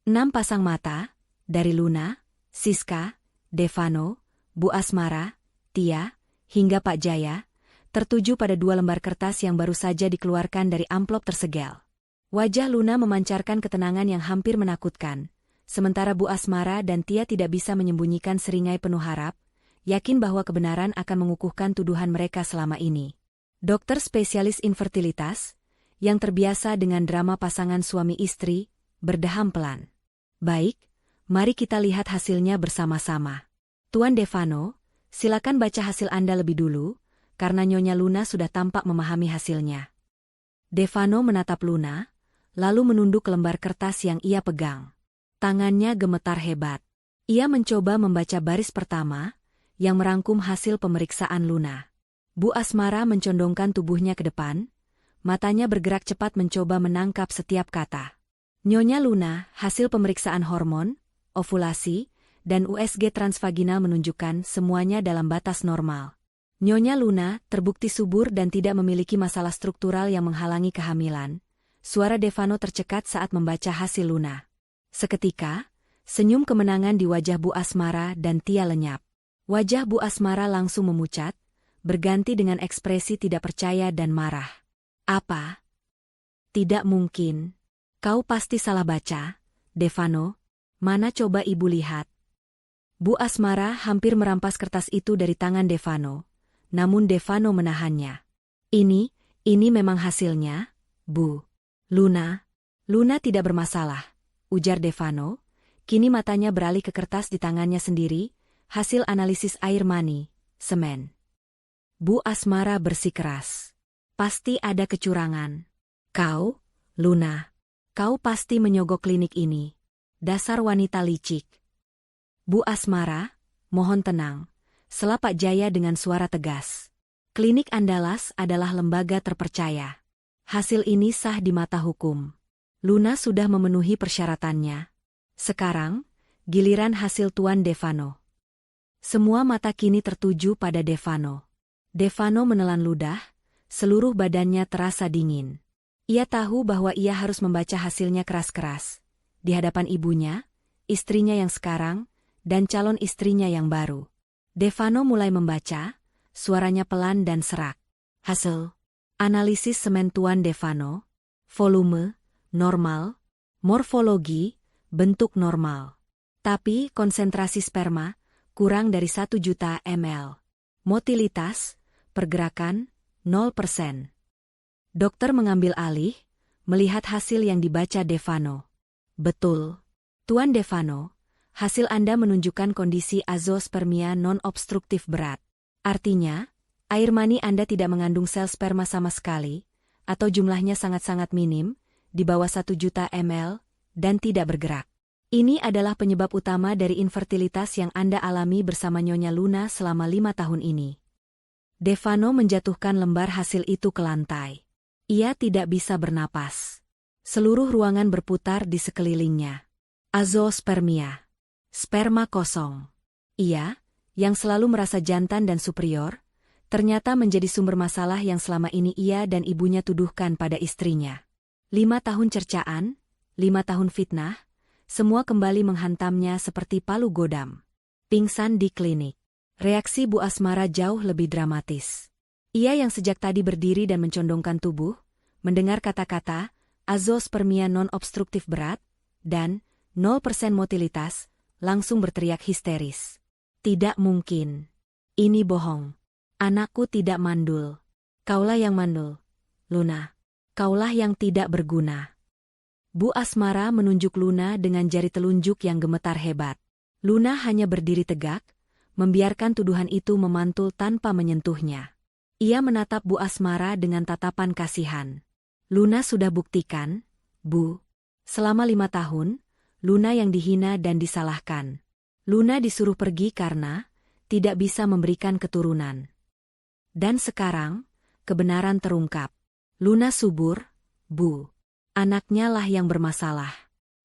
6 pasang mata, dari Luna, Siska, Devano, Bu Asmara, Tia, hingga Pak Jaya, tertuju pada 2 lembar kertas yang baru saja dikeluarkan dari amplop tersegel. Wajah Luna memancarkan ketenangan yang hampir menakutkan, sementara Bu Asmara dan Tia tidak bisa menyembunyikan seringai penuh harap, yakin bahwa kebenaran akan mengukuhkan tuduhan mereka selama ini. Dokter spesialis infertilitas, yang terbiasa dengan drama pasangan suami istri, berdeham pelan. Baik, mari kita lihat hasilnya bersama-sama. Tuan Devano, silakan baca hasil Anda lebih dulu, karena Nyonya Luna sudah tampak memahami hasilnya. Devano menatap Luna, lalu menunduk lembar kertas yang ia pegang. Tangannya gemetar hebat. Ia mencoba membaca baris pertama, yang merangkum hasil pemeriksaan Luna. Bu Asmara mencondongkan tubuhnya ke depan, matanya bergerak cepat mencoba menangkap setiap kata. Nyonya Luna, hasil pemeriksaan hormon, ovulasi, dan USG transvaginal menunjukkan semuanya dalam batas normal. Nyonya Luna terbukti subur dan tidak memiliki masalah struktural yang menghalangi kehamilan. Suara Devano tercekat saat membaca hasil Luna. Seketika, senyum kemenangan di wajah Bu Asmara dan Tia lenyap. Wajah Bu Asmara langsung memucat, berganti dengan ekspresi tidak percaya dan marah. Apa? Tidak mungkin. Kau pasti salah baca, Devano. Mana coba ibu lihat. Bu Asmara hampir merampas kertas itu dari tangan Devano. Namun Devano menahannya. Ini memang hasilnya, Bu. Luna tidak bermasalah, ujar Devano, Kini matanya beralih ke kertas di tangannya sendiri, hasil analisis air mani, semen. Bu Asmara bersikeras. Pasti ada kecurangan. Kau, Luna. Kau pasti menyogok klinik ini. Dasar wanita licik. Bu Asmara, mohon tenang. Sela Pak Jaya dengan suara tegas. Klinik Andalas adalah lembaga terpercaya. Hasil ini sah di mata hukum. Luna sudah memenuhi persyaratannya. Sekarang, giliran hasil Tuan Devano. Semua mata kini tertuju pada Devano. Devano menelan ludah, seluruh badannya terasa dingin. Ia tahu bahwa ia harus membaca hasilnya keras-keras. Di hadapan ibunya, istrinya yang sekarang, dan calon istrinya yang baru. Devano mulai membaca, suaranya pelan dan serak. Hasil. Analisis semen Tuan Devano. Volume, normal. Morfologi, bentuk normal. Tapi konsentrasi sperma, kurang dari 1 juta ml. Motilitas, pergerakan, 0%. Dokter mengambil alih, melihat hasil yang dibaca Devano. Betul. Tuan Devano, hasil Anda menunjukkan kondisi azoospermia non-obstruktif berat. Artinya, air mani Anda tidak mengandung sel sperma sama sekali, atau jumlahnya sangat-sangat minim, di bawah 1 juta ml, dan tidak bergerak. Ini adalah penyebab utama dari infertilitas yang Anda alami bersama Nyonya Luna selama 5 tahun ini. Devano menjatuhkan lembar hasil itu ke lantai. Ia tidak bisa bernapas. Seluruh ruangan berputar di sekelilingnya. Azoospermia. Sperma kosong. Ia, yang selalu merasa jantan dan superior, ternyata menjadi sumber masalah yang selama ini ia dan ibunya tuduhkan pada istrinya. 5 tahun cercaan, 5 tahun fitnah, semua kembali menghantamnya seperti palu godam. Pingsan di klinik. Reaksi Bu Asmara jauh lebih dramatis. Ia yang sejak tadi berdiri dan mencondongkan tubuh, mendengar kata-kata, azoospermia non-obstruktif berat, dan 0% motilitas, langsung berteriak histeris. Tidak mungkin. Ini bohong. Anakku tidak mandul. Kaulah yang mandul. Luna. Kaulah yang tidak berguna. Bu Asmara menunjuk Luna dengan jari telunjuk yang gemetar hebat. Luna hanya berdiri tegak, membiarkan tuduhan itu memantul tanpa menyentuhnya. Ia menatap Bu Asmara dengan tatapan kasihan. Luna sudah buktikan, Bu. Selama 5 tahun, Luna yang dihina dan disalahkan. Luna disuruh pergi karena tidak bisa memberikan keturunan. Dan sekarang, kebenaran terungkap. Luna subur, Bu. Anaknya lah yang bermasalah.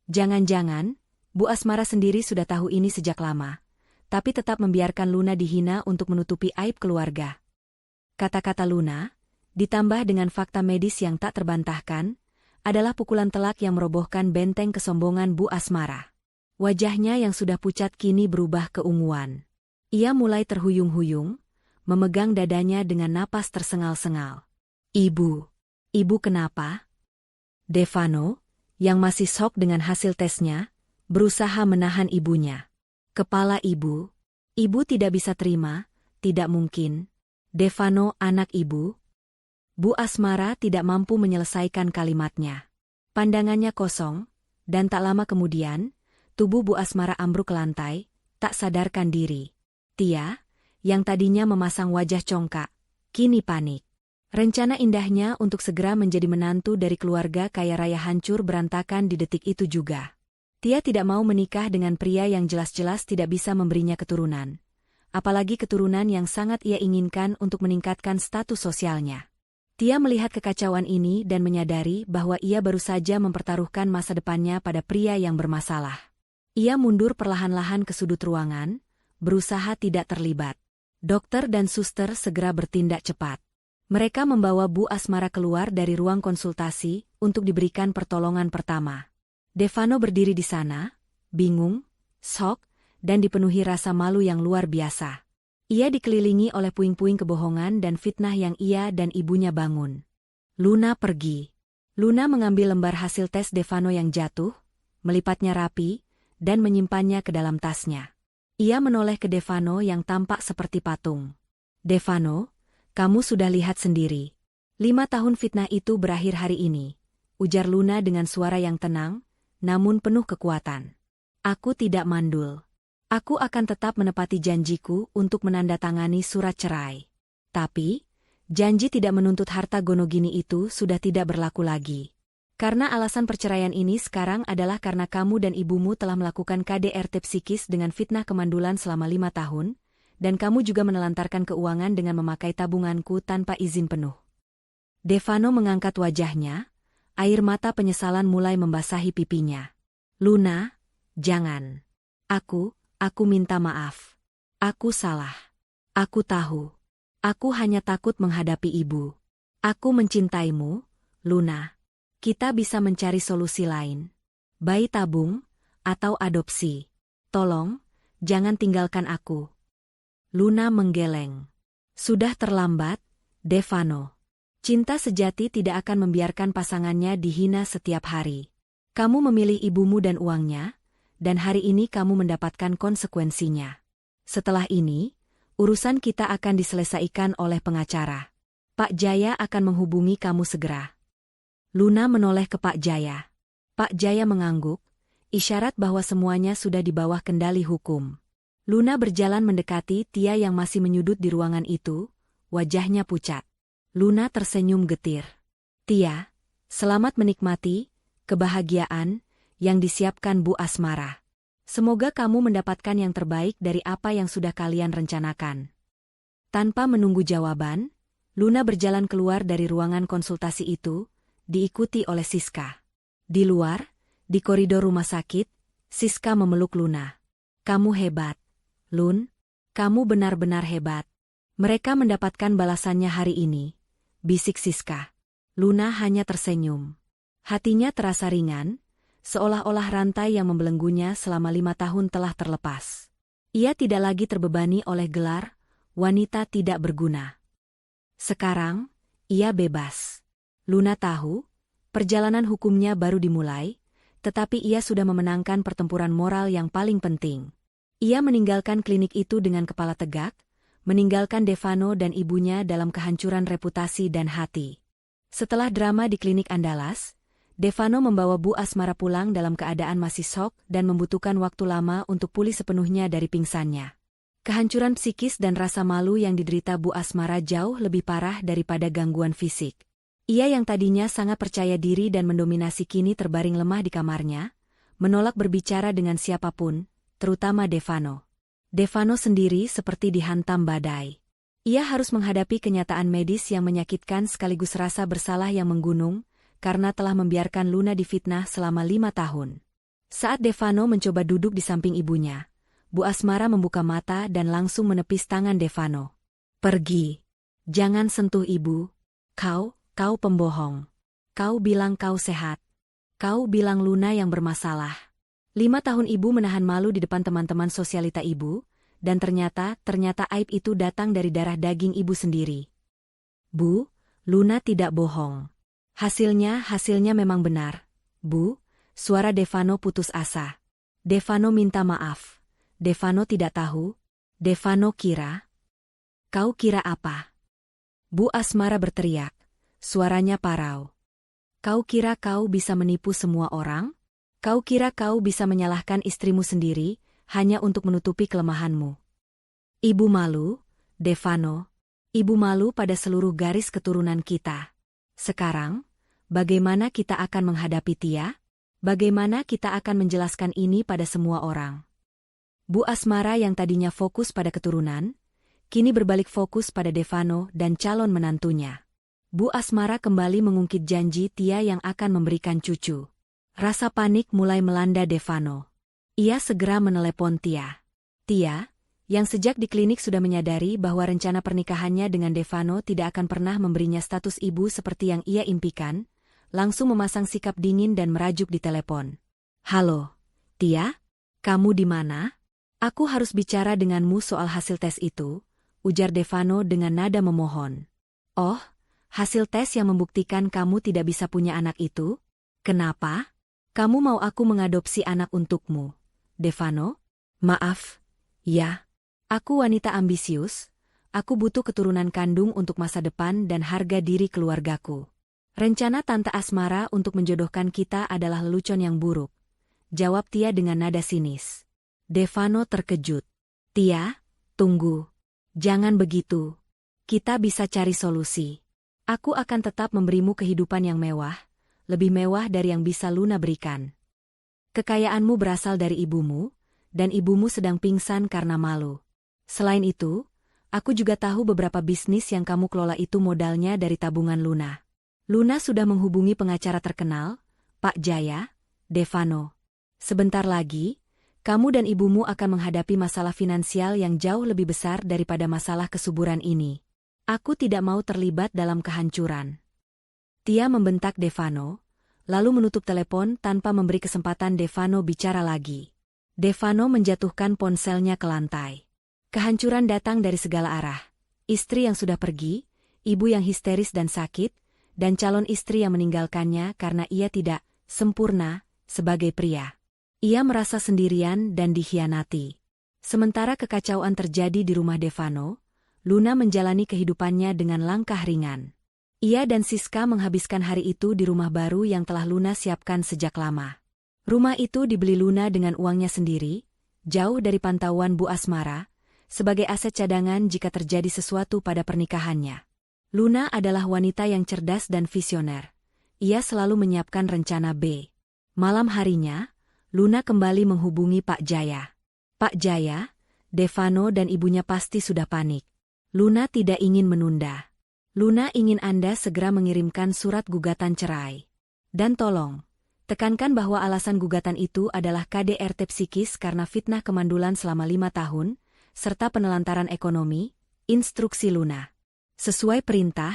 Jangan-jangan, Bu Asmara sendiri sudah tahu ini sejak lama, tapi tetap membiarkan Luna dihina untuk menutupi aib keluarga. Kata-kata Luna, ditambah dengan fakta medis yang tak terbantahkan, adalah pukulan telak yang merobohkan benteng kesombongan Bu Asmara. Wajahnya yang sudah pucat kini berubah keunguan. Ia mulai terhuyung-huyung, memegang dadanya dengan napas tersengal-sengal. Ibu kenapa? Devano, yang masih shock dengan hasil tesnya, berusaha menahan ibunya. Kepala ibu tidak bisa terima, tidak mungkin. Devano anak ibu? Bu Asmara tidak mampu menyelesaikan kalimatnya. Pandangannya kosong, dan tak lama kemudian, tubuh Bu Asmara ambruk ke lantai, tak sadarkan diri. Tia, yang tadinya memasang wajah congkak, kini panik. Rencana indahnya untuk segera menjadi menantu dari keluarga kaya raya hancur berantakan di detik itu juga. Tia tidak mau menikah dengan pria yang jelas-jelas tidak bisa memberinya keturunan. Apalagi keturunan yang sangat ia inginkan untuk meningkatkan status sosialnya. Tia melihat kekacauan ini dan menyadari bahwa ia baru saja mempertaruhkan masa depannya pada pria yang bermasalah. Ia mundur perlahan-lahan ke sudut ruangan, berusaha tidak terlibat. Dokter dan suster segera bertindak cepat. Mereka membawa Bu Asmara keluar dari ruang konsultasi untuk diberikan pertolongan pertama. Devano berdiri di sana, bingung, shock, dan dipenuhi rasa malu yang luar biasa. Ia dikelilingi oleh puing-puing kebohongan dan fitnah yang ia dan ibunya bangun. Luna pergi. Luna mengambil lembar hasil tes Devano yang jatuh, melipatnya rapi, dan menyimpannya ke dalam tasnya. Ia menoleh ke Devano yang tampak seperti patung. Devano, kamu sudah lihat sendiri. 5 tahun fitnah itu berakhir hari ini, ujar Luna dengan suara yang tenang, namun penuh kekuatan. Aku tidak mandul. Aku akan tetap menepati janjiku untuk menandatangani surat cerai. Tapi, janji tidak menuntut harta Gonogini itu sudah tidak berlaku lagi. Karena alasan perceraian ini sekarang adalah karena kamu dan ibumu telah melakukan KDRT psikis dengan fitnah kemandulan selama 5 tahun, dan kamu juga menelantarkan keuangan dengan memakai tabunganku tanpa izin penuh. Devano mengangkat wajahnya, air mata penyesalan mulai membasahi pipinya. Luna, jangan. Aku minta maaf. Aku salah. Aku tahu. Aku hanya takut menghadapi ibu. Aku mencintaimu, Luna. Kita bisa mencari solusi lain. Bayi tabung, atau adopsi. Tolong, jangan tinggalkan aku. Luna menggeleng. Sudah terlambat, Devano. Cinta sejati tidak akan membiarkan pasangannya dihina setiap hari. Kamu memilih ibumu dan uangnya, dan hari ini kamu mendapatkan konsekuensinya. Setelah ini, urusan kita akan diselesaikan oleh pengacara. Pak Jaya akan menghubungi kamu segera. Luna menoleh ke Pak Jaya. Pak Jaya mengangguk, isyarat bahwa semuanya sudah di bawah kendali hukum. Luna berjalan mendekati Tia yang masih menyudut di ruangan itu, wajahnya pucat. Luna tersenyum getir. Tia, selamat menikmati kebahagiaan yang disiapkan Bu Asmara. Semoga kamu mendapatkan yang terbaik dari apa yang sudah kalian rencanakan. Tanpa menunggu jawaban, Luna berjalan keluar dari ruangan konsultasi itu, diikuti oleh Siska. Di luar, di koridor rumah sakit, Siska memeluk Luna. Kamu hebat, Lun. Kamu benar-benar hebat. Mereka mendapatkan balasannya hari ini, bisik Siska. Luna hanya tersenyum. Hatinya terasa ringan, seolah-olah rantai yang membelenggunya selama 5 tahun telah terlepas. Ia tidak lagi terbebani oleh gelar, wanita tidak berguna. Sekarang, ia bebas. Luna tahu, perjalanan hukumnya baru dimulai, tetapi ia sudah memenangkan pertempuran moral yang paling penting. Ia meninggalkan klinik itu dengan kepala tegak, meninggalkan Devano dan ibunya dalam kehancuran reputasi dan hati. Setelah drama di klinik Andalas, Devano membawa Bu Asmara pulang dalam keadaan masih shock dan membutuhkan waktu lama untuk pulih sepenuhnya dari pingsannya. Kehancuran psikis dan rasa malu yang diderita Bu Asmara jauh lebih parah daripada gangguan fisik. Ia yang tadinya sangat percaya diri dan mendominasi kini terbaring lemah di kamarnya, menolak berbicara dengan siapapun, terutama Devano. Devano sendiri seperti dihantam badai. Ia harus menghadapi kenyataan medis yang menyakitkan sekaligus rasa bersalah yang menggunung, karena telah membiarkan Luna difitnah selama 5 tahun. Saat Devano mencoba duduk di samping ibunya, Bu Asmara membuka mata dan langsung menepis tangan Devano. Pergi. Jangan sentuh ibu. Kau pembohong. Kau bilang kau sehat. Kau bilang Luna yang bermasalah. 5 tahun ibu menahan malu di depan teman-teman sosialita ibu, dan ternyata aib itu datang dari darah daging ibu sendiri. Bu, Luna tidak bohong. Hasilnya memang benar. Bu, suara Devano putus asa. Devano minta maaf. Devano tidak tahu. Devano kira. Kau kira apa? Bu Asmara berteriak. Suaranya parau. Kau kira kau bisa menipu semua orang? Kau kira kau bisa menyalahkan istrimu sendiri, hanya untuk menutupi kelemahanmu? Ibu malu, Devano. Ibu malu pada seluruh garis keturunan kita. Sekarang, bagaimana kita akan menghadapi Tia? Bagaimana kita akan menjelaskan ini pada semua orang? Bu Asmara yang tadinya fokus pada keturunan, kini berbalik fokus pada Devano dan calon menantunya. Bu Asmara kembali mengungkit janji Tia yang akan memberikan cucu. Rasa panik mulai melanda Devano. Ia segera menelepon Tia. Tia, yang sejak di klinik sudah menyadari bahwa rencana pernikahannya dengan Devano tidak akan pernah memberinya status ibu seperti yang ia impikan, langsung memasang sikap dingin dan merajuk di telepon. Halo, Tia? Kamu di mana? Aku harus bicara denganmu soal hasil tes itu, ujar Devano dengan nada memohon. Oh, hasil tes yang membuktikan kamu tidak bisa punya anak itu? Kenapa? Kamu mau aku mengadopsi anak untukmu, Devano? Maaf, ya. Aku wanita ambisius, aku butuh keturunan kandung untuk masa depan dan harga diri keluargaku. Rencana Tante Asmara untuk menjodohkan kita adalah lelucon yang buruk. jawab Tia dengan nada sinis. Devano terkejut. Tia, tunggu. Jangan begitu. Kita bisa cari solusi. Aku akan tetap memberimu kehidupan yang mewah, lebih mewah dari yang bisa Luna berikan. Kekayaanmu berasal dari ibumu, dan ibumu sedang pingsan karena malu. Selain itu, aku juga tahu beberapa bisnis yang kamu kelola itu modalnya dari tabungan Luna. Luna sudah menghubungi pengacara terkenal, Pak Jaya, Devano. Sebentar lagi, kamu dan ibumu akan menghadapi masalah finansial yang jauh lebih besar daripada masalah kesuburan ini. Aku tidak mau terlibat dalam kehancuran. Tia membentak Devano, lalu menutup telepon tanpa memberi kesempatan Devano bicara lagi. Devano menjatuhkan ponselnya ke lantai. Kehancuran datang dari segala arah. Istri yang sudah pergi, ibu yang histeris dan sakit, dan calon istri yang meninggalkannya karena ia tidak sempurna sebagai pria. Ia merasa sendirian dan dikhianati. Sementara kekacauan terjadi di rumah Devano, Luna menjalani kehidupannya dengan langkah ringan. Ia dan Siska menghabiskan hari itu di rumah baru yang telah Luna siapkan sejak lama. Rumah itu dibeli Luna dengan uangnya sendiri, jauh dari pantauan Bu Asmara, sebagai aset cadangan jika terjadi sesuatu pada pernikahannya. Luna adalah wanita yang cerdas dan visioner. Ia selalu menyiapkan rencana B. Malam harinya, Luna kembali menghubungi Pak Jaya. Pak Jaya, Devano dan ibunya pasti sudah panik. Luna tidak ingin menunda. Luna ingin Anda segera mengirimkan surat gugatan cerai. Dan tolong, tekankan bahwa alasan gugatan itu adalah KDRT psikis karena fitnah kemandulan selama 5 tahun, serta penelantaran ekonomi, instruksi Luna. Sesuai perintah,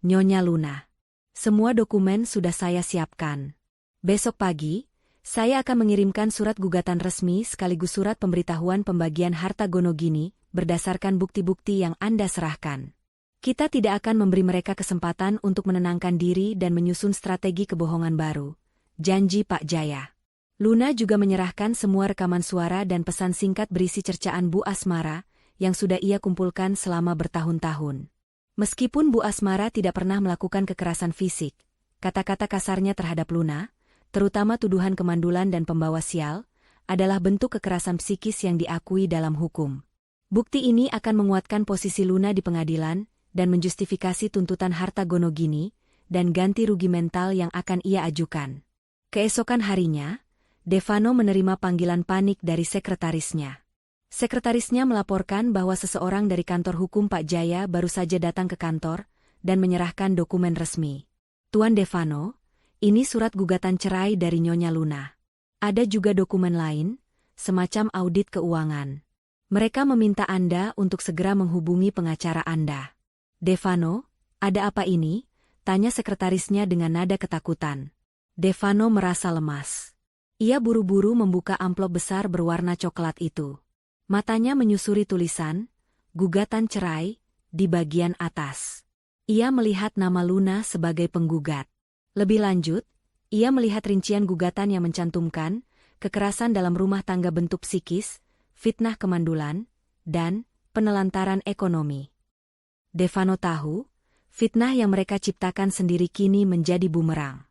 Nyonya Luna. Semua dokumen sudah saya siapkan. Besok pagi, saya akan mengirimkan surat gugatan resmi sekaligus surat pemberitahuan pembagian harta Gonogini berdasarkan bukti-bukti yang Anda serahkan. Kita tidak akan memberi mereka kesempatan untuk menenangkan diri dan menyusun strategi kebohongan baru. Janji Pak Jaya. Luna juga menyerahkan semua rekaman suara dan pesan singkat berisi cercaan Bu Asmara yang sudah ia kumpulkan selama bertahun-tahun. Meskipun Bu Asmara tidak pernah melakukan kekerasan fisik, kata-kata kasarnya terhadap Luna, terutama tuduhan kemandulan dan pembawa sial, adalah bentuk kekerasan psikis yang diakui dalam hukum. Bukti ini akan menguatkan posisi Luna di pengadilan dan menjustifikasi tuntutan harta Gonogini dan ganti rugi mental yang akan ia ajukan. Keesokan harinya, Devano menerima panggilan panik dari sekretarisnya. Sekretarisnya melaporkan bahwa seseorang dari kantor hukum Pak Jaya baru saja datang ke kantor dan menyerahkan dokumen resmi. Tuan Devano, ini surat gugatan cerai dari Nyonya Luna. Ada juga dokumen lain, semacam audit keuangan. Mereka meminta Anda untuk segera menghubungi pengacara Anda. Devano, ada apa ini? Tanya sekretarisnya dengan nada ketakutan. Devano merasa lemas. Ia buru-buru membuka amplop besar berwarna coklat itu. Matanya menyusuri tulisan, gugatan cerai, di bagian atas. Ia melihat nama Luna sebagai penggugat. Lebih lanjut, ia melihat rincian gugatan yang mencantumkan, kekerasan dalam rumah tangga bentuk psikis, fitnah kemandulan, dan penelantaran ekonomi. Devano tahu, fitnah yang mereka ciptakan sendiri kini menjadi bumerang.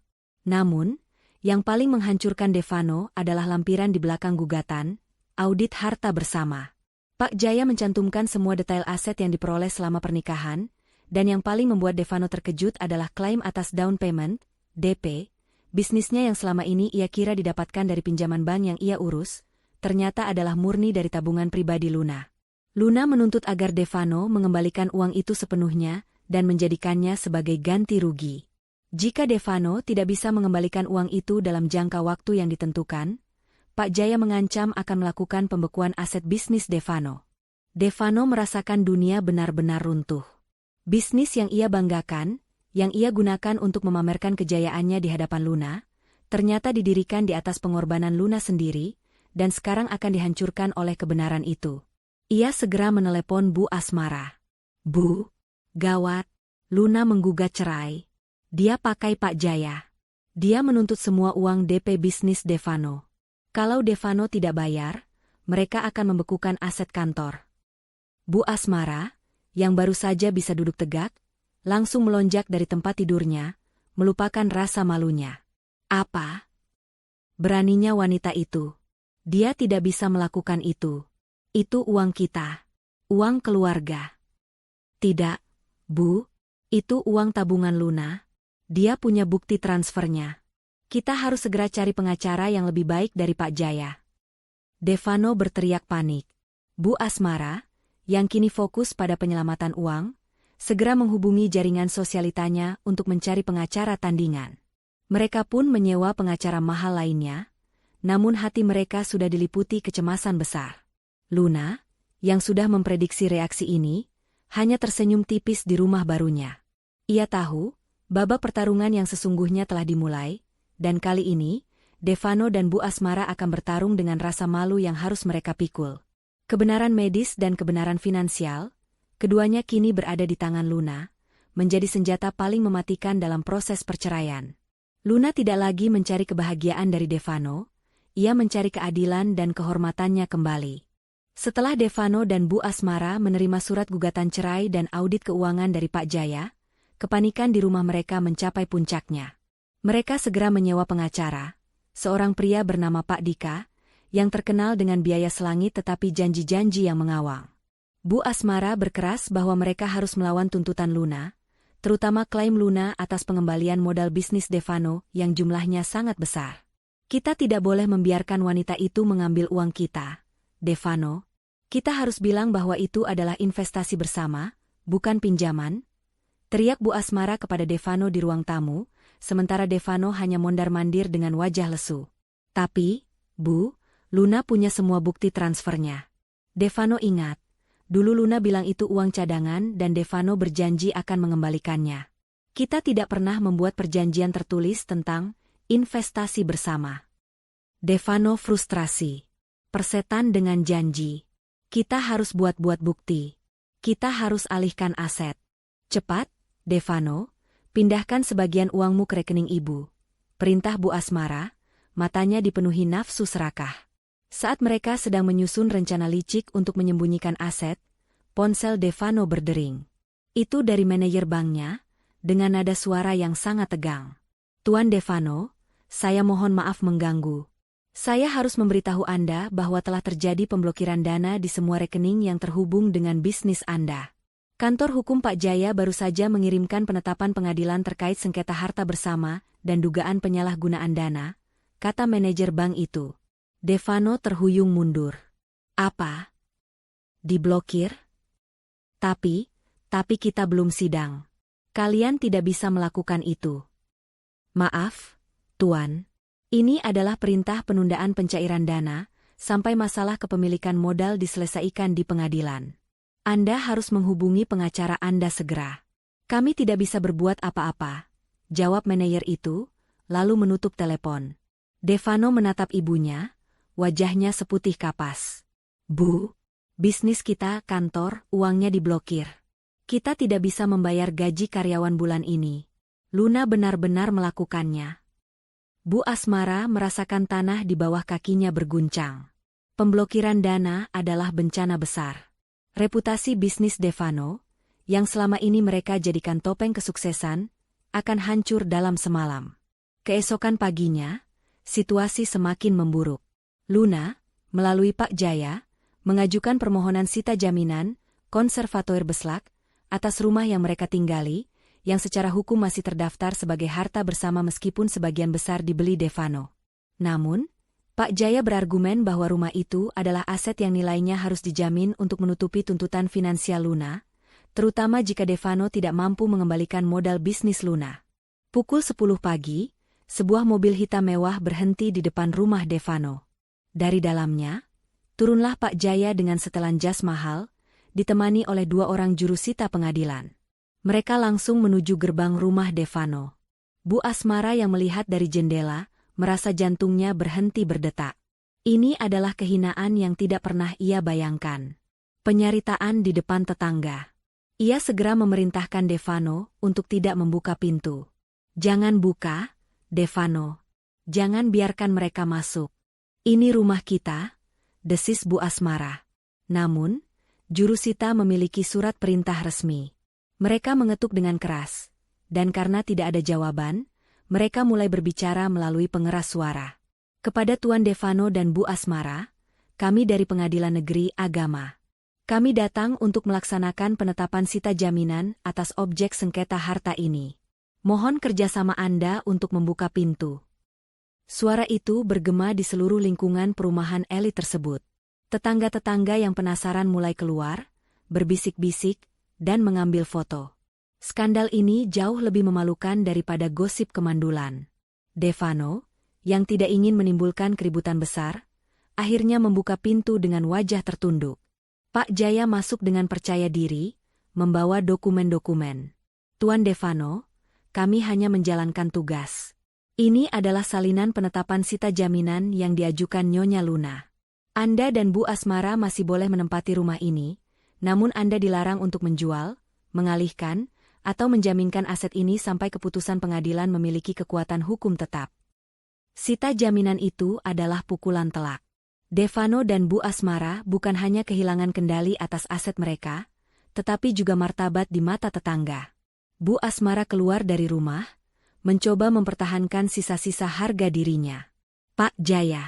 Namun, yang paling menghancurkan Devano adalah lampiran di belakang gugatan, audit harta bersama. Pak Jaya mencantumkan semua detail aset yang diperoleh selama pernikahan, dan yang paling membuat Devano terkejut adalah klaim atas down payment, DP, bisnisnya yang selama ini ia kira didapatkan dari pinjaman bank yang ia urus, ternyata adalah murni dari tabungan pribadi Luna. Luna menuntut agar Devano mengembalikan uang itu sepenuhnya dan menjadikannya sebagai ganti rugi. Jika Devano tidak bisa mengembalikan uang itu dalam jangka waktu yang ditentukan, Pak Jaya mengancam akan melakukan pembekuan aset bisnis Devano. Devano merasakan dunia benar-benar runtuh. Bisnis yang ia banggakan, yang ia gunakan untuk memamerkan kejayaannya di hadapan Luna, ternyata didirikan di atas pengorbanan Luna sendiri, dan sekarang akan dihancurkan oleh kebenaran itu. Ia segera menelepon Bu Asmara. Bu, gawat, Luna menggugat cerai. Dia pakai Pak Jaya. Dia menuntut semua uang DP bisnis Devano. Kalau Devano tidak bayar, mereka akan membekukan aset kantor. Bu Asmara, yang baru saja bisa duduk tegak, langsung melonjak dari tempat tidurnya, melupakan rasa malunya. Apa? Beraninya wanita itu. Dia tidak bisa melakukan itu. Itu uang kita. Uang keluarga. Tidak, Bu. Itu uang tabungan Luna. Dia punya bukti transfernya. Kita harus segera cari pengacara yang lebih baik dari Pak Jaya. Devano berteriak panik. Bu Asmara, yang kini fokus pada penyelamatan uang, segera menghubungi jaringan sosialitanya untuk mencari pengacara tandingan. Mereka pun menyewa pengacara mahal lainnya, namun hati mereka sudah diliputi kecemasan besar. Luna, yang sudah memprediksi reaksi ini, hanya tersenyum tipis di rumah barunya. Ia tahu, babak pertarungan yang sesungguhnya telah dimulai, dan kali ini, Devano dan Bu Asmara akan bertarung dengan rasa malu yang harus mereka pikul. Kebenaran medis dan kebenaran finansial, keduanya kini berada di tangan Luna, menjadi senjata paling mematikan dalam proses perceraian. Luna tidak lagi mencari kebahagiaan dari Devano, ia mencari keadilan dan kehormatannya kembali. Setelah Devano dan Bu Asmara menerima surat gugatan cerai dan audit keuangan dari Pak Jaya, kepanikan di rumah mereka mencapai puncaknya. Mereka segera menyewa pengacara, seorang pria bernama Pak Dika, yang terkenal dengan biaya selangit tetapi janji-janji yang mengawang. Bu Asmara berkeras bahwa mereka harus melawan tuntutan Luna, terutama klaim Luna atas pengembalian modal bisnis Devano yang jumlahnya sangat besar. Kita tidak boleh membiarkan wanita itu mengambil uang kita, Devano. Kita harus bilang bahwa itu adalah investasi bersama, bukan pinjaman. Teriak Bu Asmara kepada Devano di ruang tamu, sementara Devano hanya mondar-mandir dengan wajah lesu. Tapi, Bu, Luna punya semua bukti transfernya. Devano ingat. Dulu Luna bilang itu uang cadangan dan Devano berjanji akan mengembalikannya. Kita tidak pernah membuat perjanjian tertulis tentang investasi bersama. Devano frustrasi. Persetan dengan janji. Kita harus buat-buat bukti. Kita harus alihkan aset. Cepat, Devano, pindahkan sebagian uangmu ke rekening ibu. Perintah Bu Asmara, matanya dipenuhi nafsu serakah. Saat mereka sedang menyusun rencana licik untuk menyembunyikan aset, ponsel Devano berdering. Itu dari manajer banknya, dengan nada suara yang sangat tegang. Tuan Devano, saya mohon maaf mengganggu. Saya harus memberitahu Anda bahwa telah terjadi pemblokiran dana di semua rekening yang terhubung dengan bisnis Anda. Kantor Hukum Pak Jaya baru saja mengirimkan penetapan pengadilan terkait sengketa harta bersama dan dugaan penyalahgunaan dana, kata manajer bank itu. Devano terhuyung mundur. Apa? Diblokir? Tapi kita belum sidang. Kalian tidak bisa melakukan itu. Maaf, Tuan. Ini adalah perintah penundaan pencairan dana, sampai masalah kepemilikan modal diselesaikan di pengadilan. Anda harus menghubungi pengacara Anda segera. Kami tidak bisa berbuat apa-apa, jawab manajer itu, lalu menutup telepon. Devano menatap ibunya, wajahnya seputih kapas. Bu, bisnis kita, kantor, uangnya diblokir. Kita tidak bisa membayar gaji karyawan bulan ini. Luna benar-benar melakukannya. Bu Asmara merasakan tanah di bawah kakinya berguncang. Pemblokiran dana adalah bencana besar. Reputasi bisnis Devano, yang selama ini mereka jadikan topeng kesuksesan, akan hancur dalam semalam. Keesokan paginya, situasi semakin memburuk. Luna, melalui Pak Jaya, mengajukan permohonan sita jaminan, konservatoire Beslak, atas rumah yang mereka tinggali, yang secara hukum masih terdaftar sebagai harta bersama meskipun sebagian besar dibeli Devano. Namun, Pak Jaya berargumen bahwa rumah itu adalah aset yang nilainya harus dijamin untuk menutupi tuntutan finansial Luna, terutama jika Devano tidak mampu mengembalikan modal bisnis Luna. Pukul 10 pagi, sebuah mobil hitam mewah berhenti di depan rumah Devano. Dari dalamnya, turunlah Pak Jaya dengan setelan jas mahal, ditemani oleh 2 orang jurusita pengadilan. Mereka langsung menuju gerbang rumah Devano. Bu Asmara yang melihat dari jendela, merasa jantungnya berhenti berdetak. Ini adalah kehinaan yang tidak pernah ia bayangkan. Penyaritaan di depan tetangga. Ia segera memerintahkan Devano untuk tidak membuka pintu. Jangan buka, Devano. Jangan biarkan mereka masuk. Ini rumah kita, desis Bu Asmara. Namun, jurusita memiliki surat perintah resmi. Mereka mengetuk dengan keras, dan karena tidak ada jawaban, mereka mulai berbicara melalui pengeras suara. Kepada Tuan Devano dan Bu Asmara, kami dari Pengadilan Negeri Agama. Kami datang untuk melaksanakan penetapan sita jaminan atas objek sengketa harta ini. Mohon kerjasama Anda untuk membuka pintu. Suara itu bergema di seluruh lingkungan perumahan elit tersebut. Tetangga-tetangga yang penasaran mulai keluar, berbisik-bisik, dan mengambil foto. Skandal ini jauh lebih memalukan daripada gosip kemandulan. Devano, yang tidak ingin menimbulkan keributan besar, akhirnya membuka pintu dengan wajah tertunduk. Pak Jaya masuk dengan percaya diri, membawa dokumen-dokumen. Tuan Devano, kami hanya menjalankan tugas. Ini adalah salinan penetapan sita jaminan yang diajukan Nyonya Luna. Anda dan Bu Asmara masih boleh menempati rumah ini, namun Anda dilarang untuk menjual, mengalihkan, atau menjaminkan aset ini sampai keputusan pengadilan memiliki kekuatan hukum tetap. Sita jaminan itu adalah pukulan telak. Devano dan Bu Asmara bukan hanya kehilangan kendali atas aset mereka, tetapi juga martabat di mata tetangga. Bu Asmara keluar dari rumah, mencoba mempertahankan sisa-sisa harga dirinya. Pak Jaya,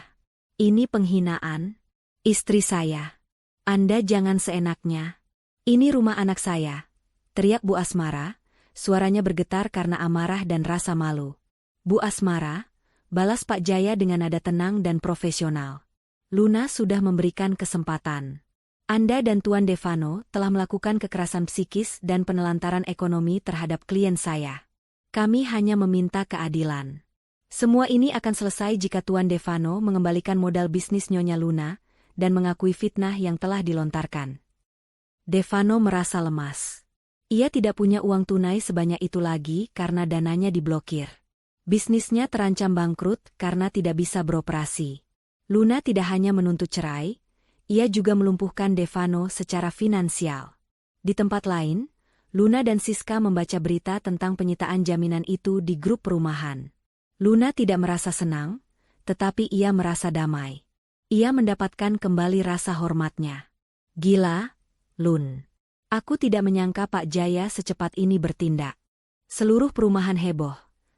ini penghinaan. Istri saya. Anda jangan seenaknya. Ini rumah anak saya, teriak Bu Asmara, suaranya bergetar karena amarah dan rasa malu. Bu Asmara, balas Pak Jaya dengan nada tenang dan profesional. Luna sudah memberikan kesempatan. Anda dan Tuan Devano telah melakukan kekerasan psikis dan penelantaran ekonomi terhadap klien saya. Kami hanya meminta keadilan. Semua ini akan selesai jika Tuan Devano mengembalikan modal bisnis Nyonya Luna dan mengakui fitnah yang telah dilontarkan. Devano merasa lemas. Ia tidak punya uang tunai sebanyak itu lagi karena dananya diblokir. Bisnisnya terancam bangkrut karena tidak bisa beroperasi. Luna tidak hanya menuntut cerai, ia juga melumpuhkan Devano secara finansial. Di tempat lain, Luna dan Siska membaca berita tentang penyitaan jaminan itu di grup perumahan. Luna tidak merasa senang, tetapi ia merasa damai. Ia mendapatkan kembali rasa hormatnya. Gila, Lun. Aku tidak menyangka Pak Jaya secepat ini bertindak. Seluruh perumahan heboh,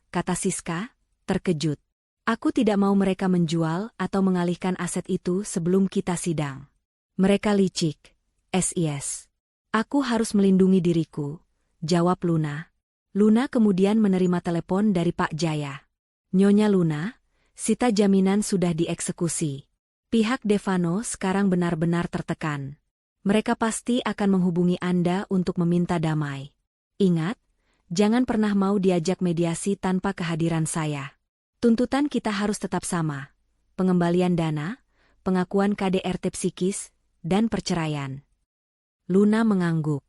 kata Siska, terkejut. Aku tidak mau mereka menjual atau mengalihkan aset itu sebelum kita sidang. Mereka licik, SIS. Aku harus melindungi diriku, jawab Luna. Luna kemudian menerima telepon dari Pak Jaya. Nyonya Luna, sita jaminan sudah dieksekusi. Pihak Devano sekarang benar-benar tertekan. Mereka pasti akan menghubungi Anda untuk meminta damai. Ingat, jangan pernah mau diajak mediasi tanpa kehadiran saya. Tuntutan kita harus tetap sama. Pengembalian dana, pengakuan KDRT psikis, dan perceraian. Luna mengangguk.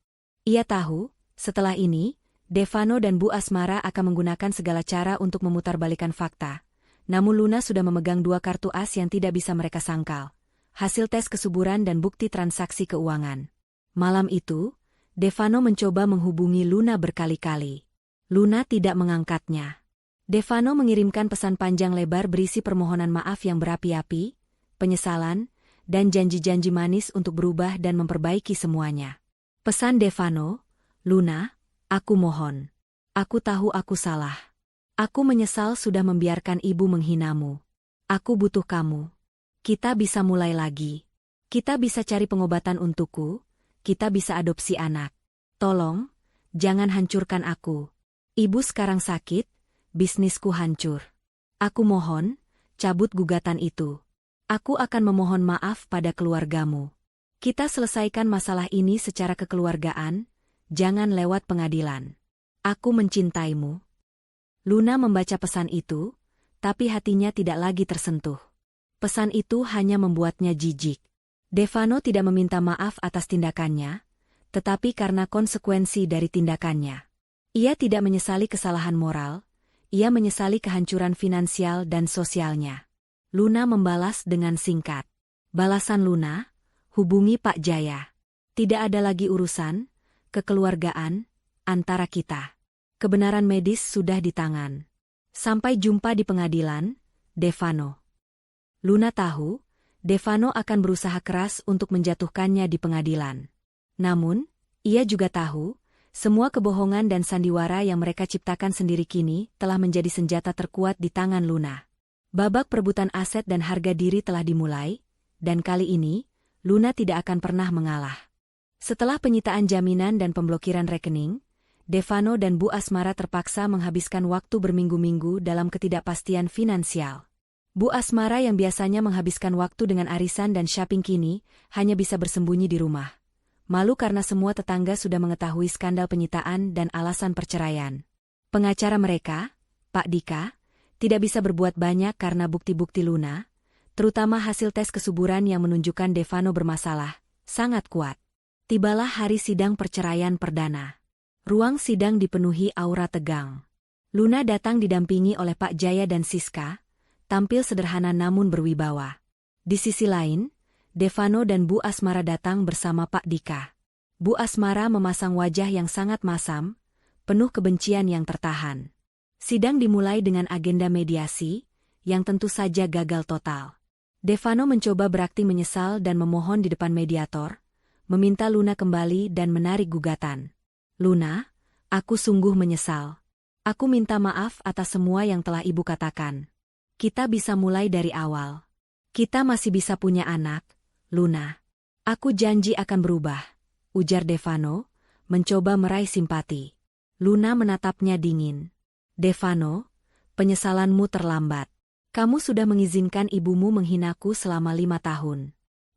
Ia tahu, setelah ini, Devano dan Bu Asmara akan menggunakan segala cara untuk memutarbalikkan fakta. Namun Luna sudah memegang 2 kartu as yang tidak bisa mereka sangkal. Hasil tes kesuburan dan bukti transaksi keuangan. Malam itu, Devano mencoba menghubungi Luna berkali-kali. Luna tidak mengangkatnya. Devano mengirimkan pesan panjang lebar berisi permohonan maaf yang berapi-api, penyesalan, dan janji-janji manis untuk berubah dan memperbaiki semuanya. Pesan Devano, Luna, aku mohon. Aku tahu aku salah. Aku menyesal sudah membiarkan ibu menghinamu. Aku butuh kamu. Kita bisa mulai lagi. Kita bisa cari pengobatan untukku, kita bisa adopsi anak. Tolong, jangan hancurkan aku. Ibu sekarang sakit, bisnisku hancur. Aku mohon, cabut gugatan itu. Aku akan memohon maaf pada keluargamu. Kita selesaikan masalah ini secara kekeluargaan, jangan lewat pengadilan. Aku mencintaimu. Luna membaca pesan itu, tapi hatinya tidak lagi tersentuh. Pesan itu hanya membuatnya jijik. Devano tidak meminta maaf atas tindakannya, tetapi karena konsekuensi dari tindakannya. Ia tidak menyesali kesalahan moral, ia menyesali kehancuran finansial dan sosialnya. Luna membalas dengan singkat. Balasan Luna, hubungi Pak Jaya. Tidak ada lagi urusan, kekeluargaan, antara kita. Kebenaran medis sudah di tangan. Sampai jumpa di pengadilan, Devano. Luna tahu, Devano akan berusaha keras untuk menjatuhkannya di pengadilan. Namun, ia juga tahu, semua kebohongan dan sandiwara yang mereka ciptakan sendiri kini telah menjadi senjata terkuat di tangan Luna. Babak perebutan aset dan harga diri telah dimulai, dan kali ini, Luna tidak akan pernah mengalah. Setelah penyitaan jaminan dan pemblokiran rekening, Devano dan Bu Asmara terpaksa menghabiskan waktu berminggu-minggu dalam ketidakpastian finansial. Bu Asmara yang biasanya menghabiskan waktu dengan arisan dan shopping kini, hanya bisa bersembunyi di rumah. Malu karena semua tetangga sudah mengetahui skandal penyitaan dan alasan perceraian. Pengacara mereka, Pak Dika, tidak bisa berbuat banyak karena bukti-bukti Luna, terutama hasil tes kesuburan yang menunjukkan Devano bermasalah, sangat kuat. Tibalah hari sidang perceraian perdana. Ruang sidang dipenuhi aura tegang. Luna datang didampingi oleh Pak Jaya dan Siska, tampil sederhana namun berwibawa. Di sisi lain, Devano dan Bu Asmara datang bersama Pak Dika. Bu Asmara memasang wajah yang sangat masam, penuh kebencian yang tertahan. Sidang dimulai dengan agenda mediasi, yang tentu saja gagal total. Devano mencoba berakting menyesal dan memohon di depan mediator, meminta Luna kembali dan menarik gugatan. Luna, aku sungguh menyesal. Aku minta maaf atas semua yang telah ibu katakan. Kita bisa mulai dari awal. Kita masih bisa punya anak, Luna. Aku janji akan berubah, ujar Devano, mencoba meraih simpati. Luna menatapnya dingin. Devano, penyesalanmu terlambat. Kamu sudah mengizinkan ibumu menghinaku selama 5 tahun.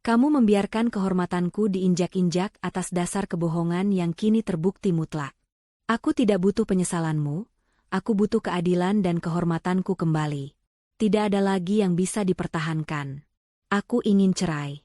Kamu membiarkan kehormatanku diinjak-injak atas dasar kebohongan yang kini terbukti mutlak. Aku tidak butuh penyesalanmu, aku butuh keadilan dan kehormatanku kembali. Tidak ada lagi yang bisa dipertahankan. Aku ingin cerai.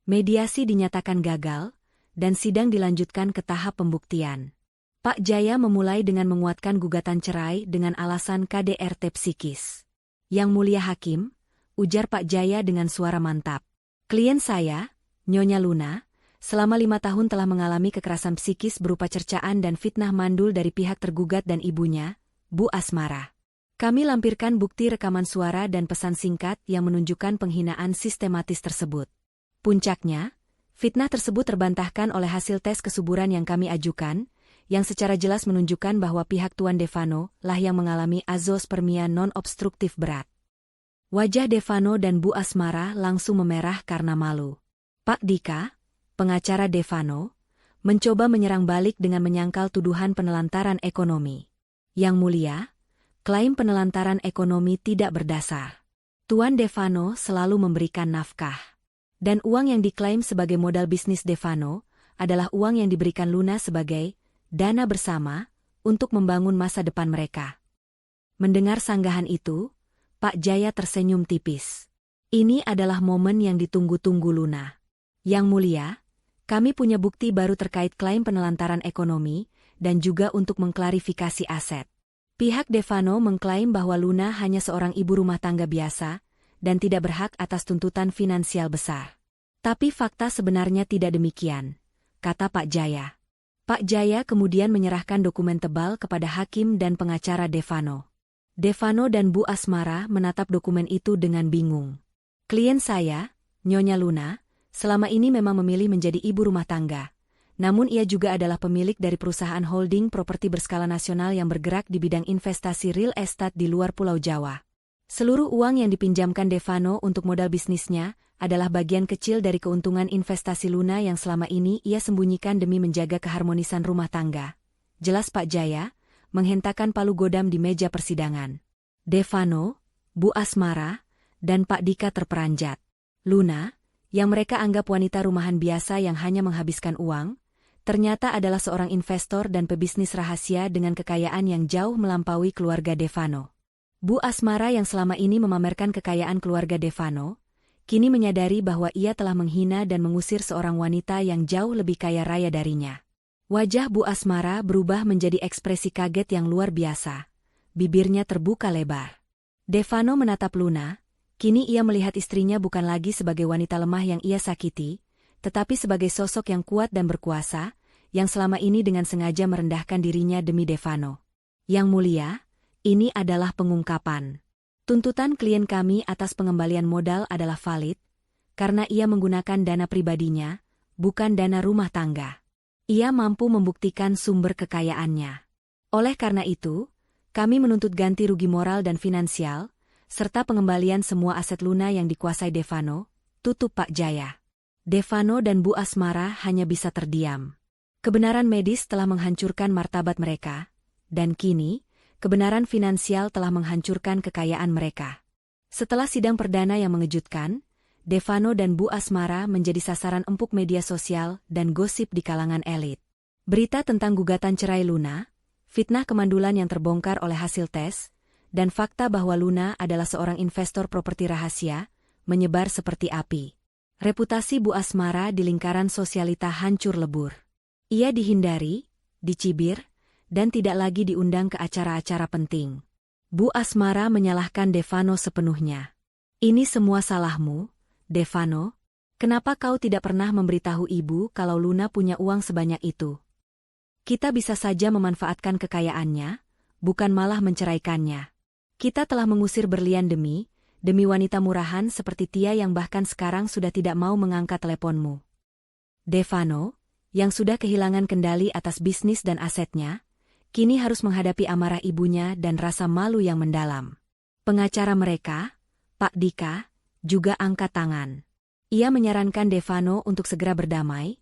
Mediasi dinyatakan gagal, dan sidang dilanjutkan ke tahap pembuktian. Pak Jaya memulai dengan menguatkan gugatan cerai dengan alasan KDRT psikis. Yang mulia hakim, ujar Pak Jaya dengan suara mantap. Klien saya, Nyonya Luna, selama 5 tahun telah mengalami kekerasan psikis berupa cercaan dan fitnah mandul dari pihak tergugat dan ibunya, Bu Asmara. Kami lampirkan bukti rekaman suara dan pesan singkat yang menunjukkan penghinaan sistematis tersebut. Puncaknya, fitnah tersebut terbantahkan oleh hasil tes kesuburan yang kami ajukan, yang secara jelas menunjukkan bahwa pihak Tuan Devano lah yang mengalami azoospermia non-obstruktif berat. Wajah Devano dan Bu Asmara langsung memerah karena malu. Pak Dika, pengacara Devano, mencoba menyerang balik dengan menyangkal tuduhan penelantaran ekonomi. Yang mulia, klaim penelantaran ekonomi tidak berdasar. Tuan Devano selalu memberikan nafkah. Dan uang yang diklaim sebagai modal bisnis Devano adalah uang yang diberikan Luna sebagai dana bersama untuk membangun masa depan mereka. Mendengar sanggahan itu, Pak Jaya tersenyum tipis. Ini adalah momen yang ditunggu-tunggu Luna. Yang mulia, kami punya bukti baru terkait klaim penelantaran ekonomi dan juga untuk mengklarifikasi aset. Pihak Devano mengklaim bahwa Luna hanya seorang ibu rumah tangga biasa dan tidak berhak atas tuntutan finansial besar. Tapi fakta sebenarnya tidak demikian, kata Pak Jaya. Pak Jaya kemudian menyerahkan dokumen tebal kepada hakim dan pengacara Devano. Devano dan Bu Asmara menatap dokumen itu dengan bingung. Klien saya, Nyonya Luna, selama ini memang memilih menjadi ibu rumah tangga. Namun ia juga adalah pemilik dari perusahaan holding properti berskala nasional yang bergerak di bidang investasi real estate di luar Pulau Jawa. Seluruh uang yang dipinjamkan Devano untuk modal bisnisnya adalah bagian kecil dari keuntungan investasi Luna yang selama ini ia sembunyikan demi menjaga keharmonisan rumah tangga. Jelas Pak Jaya, menghentakkan palu godam di meja persidangan. Devano, Bu Asmara, dan Pak Dika terperanjat. Luna, yang mereka anggap wanita rumahan biasa yang hanya menghabiskan uang, ternyata adalah seorang investor dan pebisnis rahasia dengan kekayaan yang jauh melampaui keluarga Devano. Bu Asmara yang selama ini memamerkan kekayaan keluarga Devano, kini menyadari bahwa ia telah menghina dan mengusir seorang wanita yang jauh lebih kaya raya darinya. Wajah Bu Asmara berubah menjadi ekspresi kaget yang luar biasa. Bibirnya terbuka lebar. Devano menatap Luna, kini ia melihat istrinya bukan lagi sebagai wanita lemah yang ia sakiti, tetapi sebagai sosok yang kuat dan berkuasa, yang selama ini dengan sengaja merendahkan dirinya demi Devano. Yang mulia, ini adalah pengungkapan. Tuntutan klien kami atas pengembalian modal adalah valid, karena ia menggunakan dana pribadinya, bukan dana rumah tangga. Ia mampu membuktikan sumber kekayaannya. Oleh karena itu, kami menuntut ganti rugi moral dan finansial, serta pengembalian semua aset Luna yang dikuasai Devano, tutup Pak Jaya. Devano dan Bu Asmara hanya bisa terdiam. Kebenaran medis telah menghancurkan martabat mereka, dan kini, kebenaran finansial telah menghancurkan kekayaan mereka. Setelah sidang perdana yang mengejutkan, Devano dan Bu Asmara menjadi sasaran empuk media sosial dan gosip di kalangan elit. Berita tentang gugatan cerai Luna, fitnah kemandulan yang terbongkar oleh hasil tes, dan fakta bahwa Luna adalah seorang investor properti rahasia, menyebar seperti api. Reputasi Bu Asmara di lingkaran sosialita hancur lebur. Ia dihindari, dicibir, dan tidak lagi diundang ke acara-acara penting. Bu Asmara menyalahkan Devano sepenuhnya. Ini semua salahmu, Devano. Kenapa kau tidak pernah memberitahu ibu kalau Luna punya uang sebanyak itu? Kita bisa saja memanfaatkan kekayaannya, bukan malah menceraikannya. Kita telah mengusir berlian demi wanita murahan seperti Tia yang bahkan sekarang sudah tidak mau mengangkat teleponmu. Devano, yang sudah kehilangan kendali atas bisnis dan asetnya, kini harus menghadapi amarah ibunya dan rasa malu yang mendalam. Pengacara mereka, Pak Dika, juga angkat tangan. Ia menyarankan Devano untuk segera berdamai,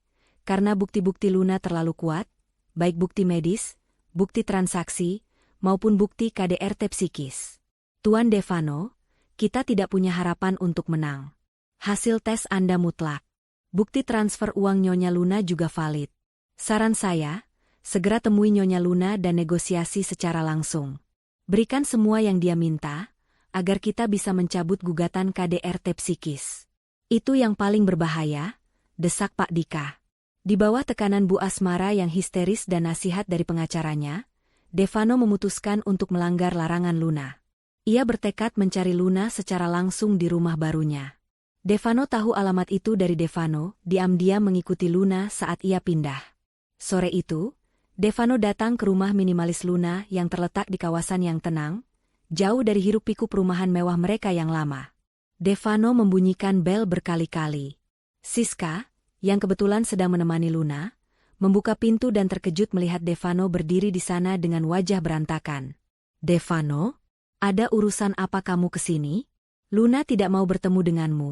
karena bukti-bukti Luna terlalu kuat, baik bukti medis, bukti transaksi, maupun bukti KDRT psikis. Tuan Devano, kita tidak punya harapan untuk menang. Hasil tes Anda mutlak. Bukti transfer uang Nyonya Luna juga valid. Saran saya, segera temui Nyonya Luna dan negosiasi secara langsung. Berikan semua yang dia minta, agar kita bisa mencabut gugatan KDRT psikis. Itu yang paling berbahaya, desak Pak Dika. Di bawah tekanan Bu Asmara yang histeris dan nasihat dari pengacaranya, Devano memutuskan untuk melanggar larangan Luna. Ia bertekad mencari Luna secara langsung di rumah barunya. Devano tahu alamat itu dari Devano, diam-diam mengikuti Luna saat ia pindah. Sore itu, Devano datang ke rumah minimalis Luna yang terletak di kawasan yang tenang, jauh dari hiruk-pikuk perumahan mewah mereka yang lama. Devano membunyikan bel berkali-kali. Siska, yang kebetulan sedang menemani Luna, membuka pintu dan terkejut melihat Devano berdiri di sana dengan wajah berantakan. Devano, ada urusan apa kamu kesini? Luna tidak mau bertemu denganmu,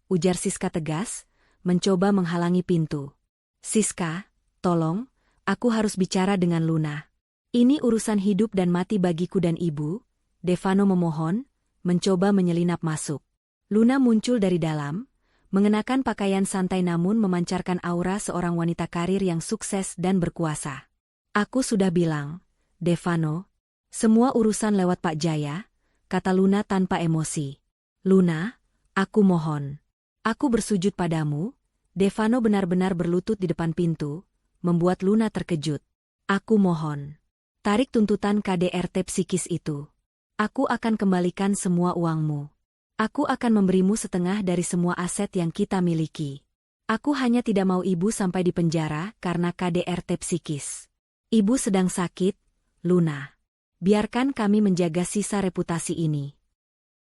ujar Siska tegas, mencoba menghalangi pintu. Siska, tolong, aku harus bicara dengan Luna. Ini urusan hidup dan mati bagiku dan ibu, Devano memohon, mencoba menyelinap masuk. Luna muncul dari dalam, mengenakan pakaian santai namun memancarkan aura seorang wanita karir yang sukses dan berkuasa. Aku sudah bilang, Devano, semua urusan lewat Pak Jaya, kata Luna tanpa emosi. Luna, aku mohon. Aku bersujud padamu. Devano benar-benar berlutut di depan pintu, membuat Luna terkejut. Aku mohon. Tarik tuntutan KDRT psikis itu. Aku akan kembalikan semua uangmu. Aku akan memberimu setengah dari semua aset yang kita miliki. Aku hanya tidak mau ibu sampai di penjara karena KDRT psikis. Ibu sedang sakit, Luna. Biarkan kami menjaga sisa reputasi ini.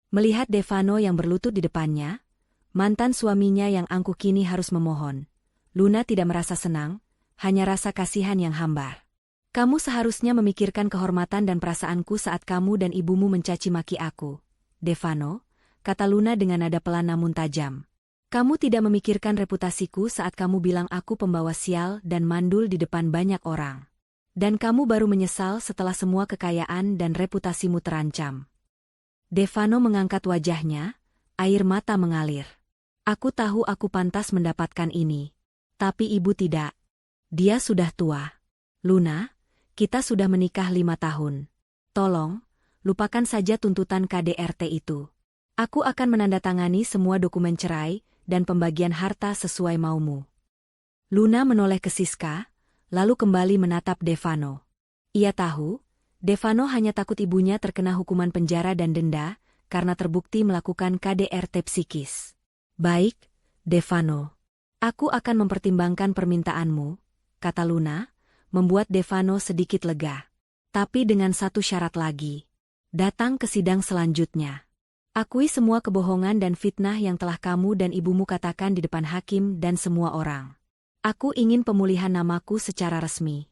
Melihat Devano yang berlutut di depannya, mantan suaminya yang angkuh kini harus memohon. Luna tidak merasa senang, hanya rasa kasihan yang hambar. Kamu seharusnya memikirkan kehormatan dan perasaanku saat kamu dan ibumu mencaci maki aku. Devano, kata Luna dengan nada pelan namun tajam. Kamu tidak memikirkan reputasiku saat kamu bilang aku pembawa sial dan mandul di depan banyak orang. Dan kamu baru menyesal setelah semua kekayaan dan reputasimu terancam. Devano mengangkat wajahnya, air mata mengalir. Aku tahu aku pantas mendapatkan ini. Tapi ibu tidak. Dia sudah tua. Luna, kita sudah menikah 5 tahun. Tolong, lupakan saja tuntutan KDRT itu. Aku akan menandatangani semua dokumen cerai dan pembagian harta sesuai maumu. Luna menoleh ke Siska, lalu kembali menatap Devano. Ia tahu, Devano hanya takut ibunya terkena hukuman penjara dan denda karena terbukti melakukan KDRT psikis. Baik, Devano. Aku akan mempertimbangkan permintaanmu, kata Luna, membuat Devano sedikit lega. Tapi dengan satu syarat lagi. Datang ke sidang selanjutnya. Akui semua kebohongan dan fitnah yang telah kamu dan ibumu katakan di depan hakim dan semua orang. Aku ingin pemulihan namaku secara resmi.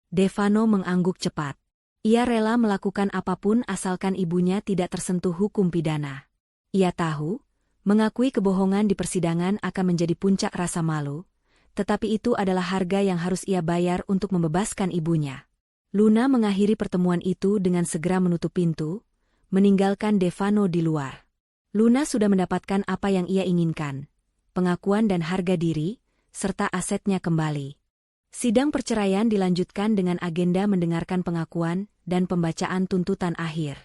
Devano mengangguk cepat. Ia rela melakukan apapun asalkan ibunya tidak tersentuh hukum pidana. Ia tahu, mengakui kebohongan di persidangan akan menjadi puncak rasa malu, tetapi itu adalah harga yang harus ia bayar untuk membebaskan ibunya. Luna mengakhiri pertemuan itu dengan segera menutup pintu, meninggalkan Devano di luar. Luna sudah mendapatkan apa yang ia inginkan, pengakuan dan harga diri, serta asetnya kembali. Sidang perceraian dilanjutkan dengan agenda mendengarkan pengakuan dan pembacaan tuntutan akhir.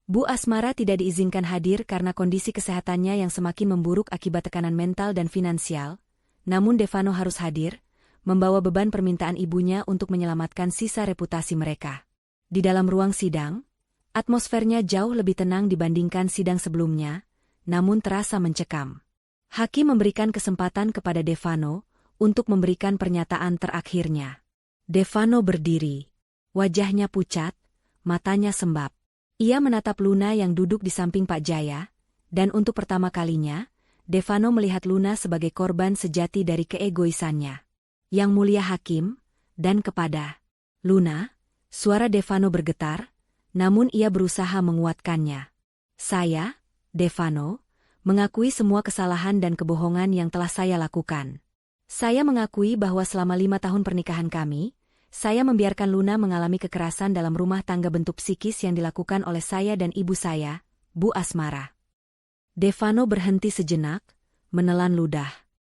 Bu Asmara tidak diizinkan hadir karena kondisi kesehatannya yang semakin memburuk akibat tekanan mental dan finansial, namun Devano harus hadir, membawa beban permintaan ibunya untuk menyelamatkan sisa reputasi mereka. Di dalam ruang sidang, atmosfernya jauh lebih tenang dibandingkan sidang sebelumnya, namun terasa mencekam. Hakim memberikan kesempatan kepada Devano untuk memberikan pernyataan terakhirnya. Devano berdiri. Wajahnya pucat, matanya sembab. Ia menatap Luna yang duduk di samping Pak Jaya, dan untuk pertama kalinya, Devano melihat Luna sebagai korban sejati dari keegoisannya. Yang Mulia Hakim, dan kepada Luna, suara Devano bergetar, namun ia berusaha menguatkannya. Saya, Devano, mengakui semua kesalahan dan kebohongan yang telah saya lakukan. Saya mengakui bahwa selama 5 tahun pernikahan kami, saya membiarkan Luna mengalami kekerasan dalam rumah tangga bentuk psikis yang dilakukan oleh saya dan ibu saya, Bu Asmara. Devano berhenti sejenak, menelan ludah.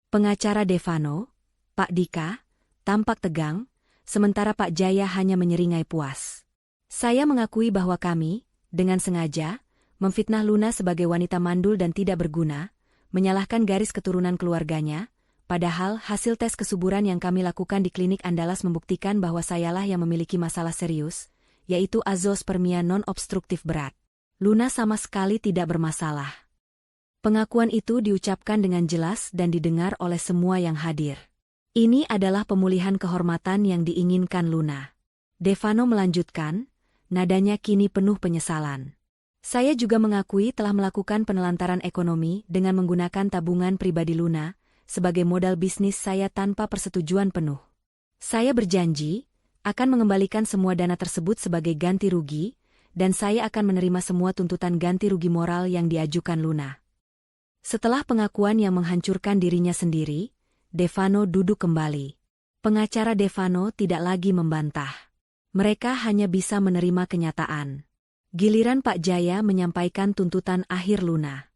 Pengacara Devano, Pak Dika, tampak tegang, sementara Pak Jaya hanya menyeringai puas. Saya mengakui bahwa kami, dengan sengaja, memfitnah Luna sebagai wanita mandul dan tidak berguna, menyalahkan garis keturunan keluarganya, padahal hasil tes kesuburan yang kami lakukan di klinik Andalas membuktikan bahwa sayalah yang memiliki masalah serius, yaitu azoospermia non-obstruktif berat. Luna sama sekali tidak bermasalah. Pengakuan itu diucapkan dengan jelas dan didengar oleh semua yang hadir. Ini adalah pemulihan kehormatan yang diinginkan Luna. Devano melanjutkan, nadanya kini penuh penyesalan. Saya juga mengakui telah melakukan penelantaran ekonomi dengan menggunakan tabungan pribadi Luna, sebagai modal bisnis saya tanpa persetujuan penuh. Saya berjanji, akan mengembalikan semua dana tersebut sebagai ganti rugi, dan saya akan menerima semua tuntutan ganti rugi moral yang diajukan Luna. Setelah pengakuan yang menghancurkan dirinya sendiri, Devano duduk kembali. Pengacara Devano tidak lagi membantah. Mereka hanya bisa menerima kenyataan. Giliran Pak Jaya menyampaikan tuntutan akhir Luna.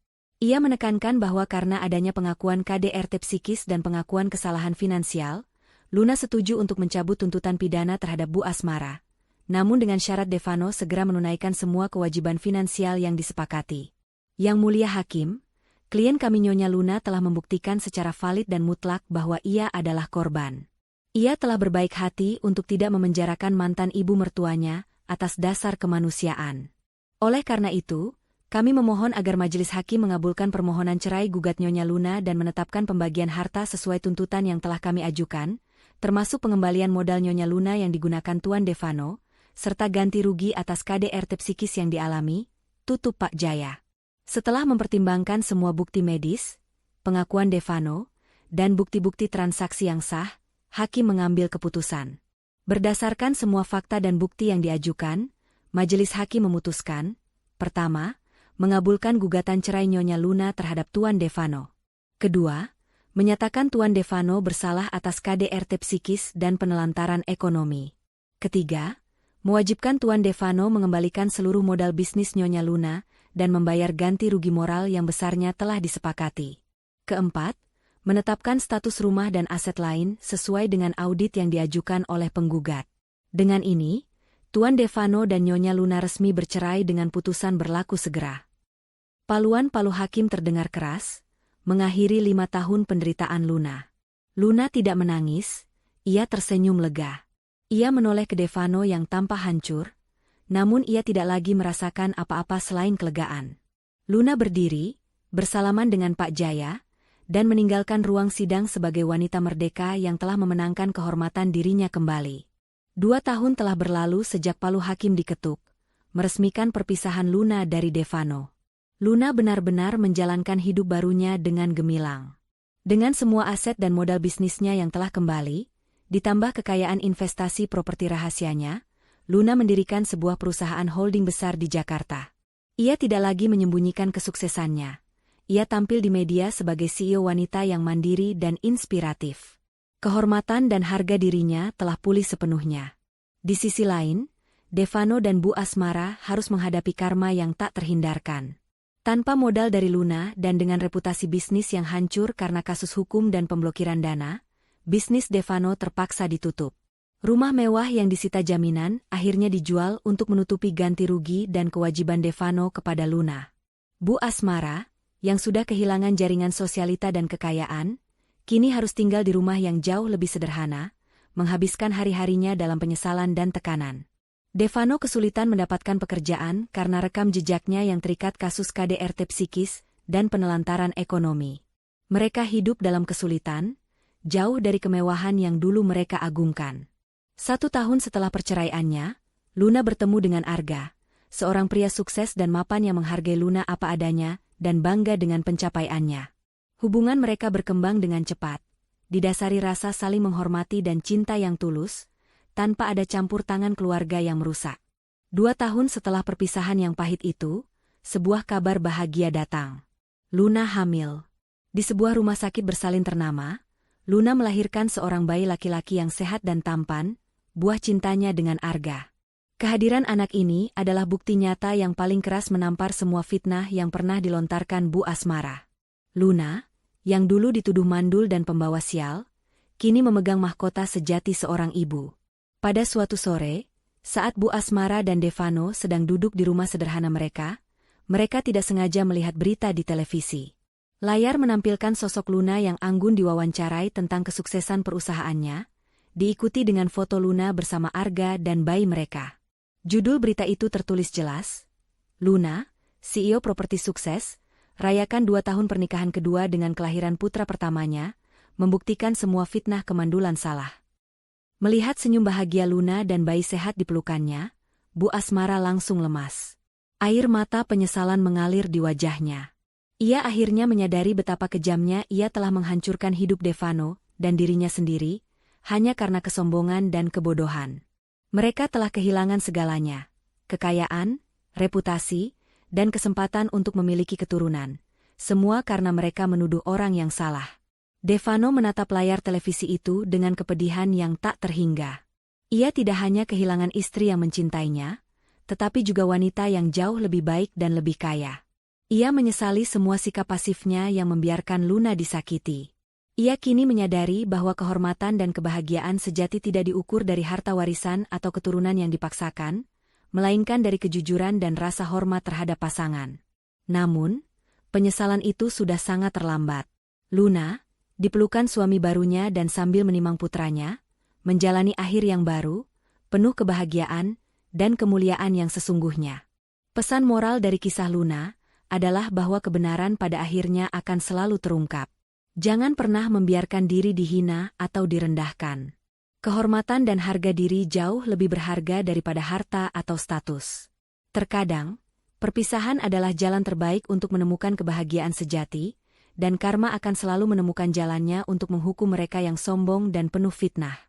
Ia menekankan bahwa karena adanya pengakuan KDRT psikis dan pengakuan kesalahan finansial, Luna setuju untuk mencabut tuntutan pidana terhadap Bu Asmara. Namun dengan syarat Devano segera menunaikan semua kewajiban finansial yang disepakati. Yang Mulia Hakim, klien kami Nyonya Luna telah membuktikan secara valid dan mutlak bahwa ia adalah korban. Ia telah berbaik hati untuk tidak memenjarakan mantan ibu mertuanya atas dasar kemanusiaan. Oleh karena itu, kami memohon agar majelis hakim mengabulkan permohonan cerai gugat Nyonya Luna dan menetapkan pembagian harta sesuai tuntutan yang telah kami ajukan, termasuk pengembalian modal Nyonya Luna yang digunakan Tuan Devano, serta ganti rugi atas KDRT psikis yang dialami, tutup Pak Jaya. Setelah mempertimbangkan semua bukti medis, pengakuan Devano, dan bukti-bukti transaksi yang sah, hakim mengambil keputusan. Berdasarkan semua fakta dan bukti yang diajukan, majelis hakim memutuskan, pertama, mengabulkan gugatan cerai Nyonya Luna terhadap Tuan Devano. Kedua, menyatakan Tuan Devano bersalah atas KDRT psikis dan penelantaran ekonomi. Ketiga, mewajibkan Tuan Devano mengembalikan seluruh modal bisnis Nyonya Luna dan membayar ganti rugi moral yang besarnya telah disepakati. Keempat, menetapkan status rumah dan aset lain sesuai dengan audit yang diajukan oleh penggugat. Dengan ini, Tuan Devano dan Nyonya Luna resmi bercerai dengan putusan berlaku segera. Paluan palu hakim terdengar keras, mengakhiri 5 tahun penderitaan Luna. Luna tidak menangis, ia tersenyum lega. Ia menoleh ke Devano yang tampak hancur, namun ia tidak lagi merasakan apa-apa selain kelegaan. Luna berdiri, bersalaman dengan Pak Jaya, dan meninggalkan ruang sidang sebagai wanita merdeka yang telah memenangkan kehormatan dirinya kembali. 2 tahun telah berlalu sejak palu hakim diketuk, meresmikan perpisahan Luna dari Devano. Luna benar-benar menjalankan hidup barunya dengan gemilang. Dengan semua aset dan modal bisnisnya yang telah kembali, ditambah kekayaan investasi properti rahasianya, Luna mendirikan sebuah perusahaan holding besar di Jakarta. Ia tidak lagi menyembunyikan kesuksesannya. Ia tampil di media sebagai CEO wanita yang mandiri dan inspiratif. Kehormatan dan harga dirinya telah pulih sepenuhnya. Di sisi lain, Devano dan Bu Asmara harus menghadapi karma yang tak terhindarkan. Tanpa modal dari Luna dan dengan reputasi bisnis yang hancur karena kasus hukum dan pemblokiran dana, bisnis Devano terpaksa ditutup. Rumah mewah yang disita jaminan akhirnya dijual untuk menutupi ganti rugi dan kewajiban Devano kepada Luna. Bu Asmara, yang sudah kehilangan jaringan sosialita dan kekayaan, kini harus tinggal di rumah yang jauh lebih sederhana, menghabiskan hari-harinya dalam penyesalan dan tekanan. Devano kesulitan mendapatkan pekerjaan karena rekam jejaknya yang terikat kasus KDRT psikis dan penelantaran ekonomi. Mereka hidup dalam kesulitan, jauh dari kemewahan yang dulu mereka agungkan. 1 tahun setelah perceraiannya, Luna bertemu dengan Arga, seorang pria sukses dan mapan yang menghargai Luna apa adanya dan bangga dengan pencapaiannya. Hubungan mereka berkembang dengan cepat, didasari rasa saling menghormati dan cinta yang tulus, tanpa ada campur tangan keluarga yang merusak. 2 tahun setelah perpisahan yang pahit itu, sebuah kabar bahagia datang. Luna hamil. Di sebuah rumah sakit bersalin ternama, Luna melahirkan seorang bayi laki-laki yang sehat dan tampan, buah cintanya dengan Arga. Kehadiran anak ini adalah bukti nyata yang paling keras menampar semua fitnah yang pernah dilontarkan Bu Asmara. Luna, yang dulu dituduh mandul dan pembawa sial, kini memegang mahkota sejati seorang ibu. Pada suatu sore, saat Bu Asmara dan Devano sedang duduk di rumah sederhana mereka tidak sengaja melihat berita di televisi. Layar menampilkan sosok Luna yang anggun diwawancarai tentang kesuksesan perusahaannya, diikuti dengan foto Luna bersama Arga dan bayi mereka. Judul berita itu tertulis jelas, Luna, CEO properti sukses, rayakan 2 tahun pernikahan kedua dengan kelahiran putra pertamanya, membuktikan semua fitnah kemandulan salah. Melihat senyum bahagia Luna dan bayi sehat di pelukannya, Bu Asmara langsung lemas. Air mata penyesalan mengalir di wajahnya. Ia akhirnya menyadari betapa kejamnya ia telah menghancurkan hidup Devano dan dirinya sendiri, hanya karena kesombongan dan kebodohan. Mereka telah kehilangan segalanya, kekayaan, reputasi, dan kesempatan untuk memiliki keturunan, semua karena mereka menuduh orang yang salah. Devano menatap layar televisi itu dengan kepedihan yang tak terhingga. Ia tidak hanya kehilangan istri yang mencintainya, tetapi juga wanita yang jauh lebih baik dan lebih kaya. Ia menyesali semua sikap pasifnya yang membiarkan Luna disakiti. Ia kini menyadari bahwa kehormatan dan kebahagiaan sejati tidak diukur dari harta warisan atau keturunan yang dipaksakan, melainkan dari kejujuran dan rasa hormat terhadap pasangan. Namun, penyesalan itu sudah sangat terlambat. Luna, dipelukan suami barunya dan sambil menimang putranya, menjalani akhir yang baru, penuh kebahagiaan dan kemuliaan yang sesungguhnya. Pesan moral dari kisah Luna adalah bahwa kebenaran pada akhirnya akan selalu terungkap. Jangan pernah membiarkan diri dihina atau direndahkan. Kehormatan dan harga diri jauh lebih berharga daripada harta atau status. Terkadang, perpisahan adalah jalan terbaik untuk menemukan kebahagiaan sejati, dan karma akan selalu menemukan jalannya untuk menghukum mereka yang sombong dan penuh fitnah.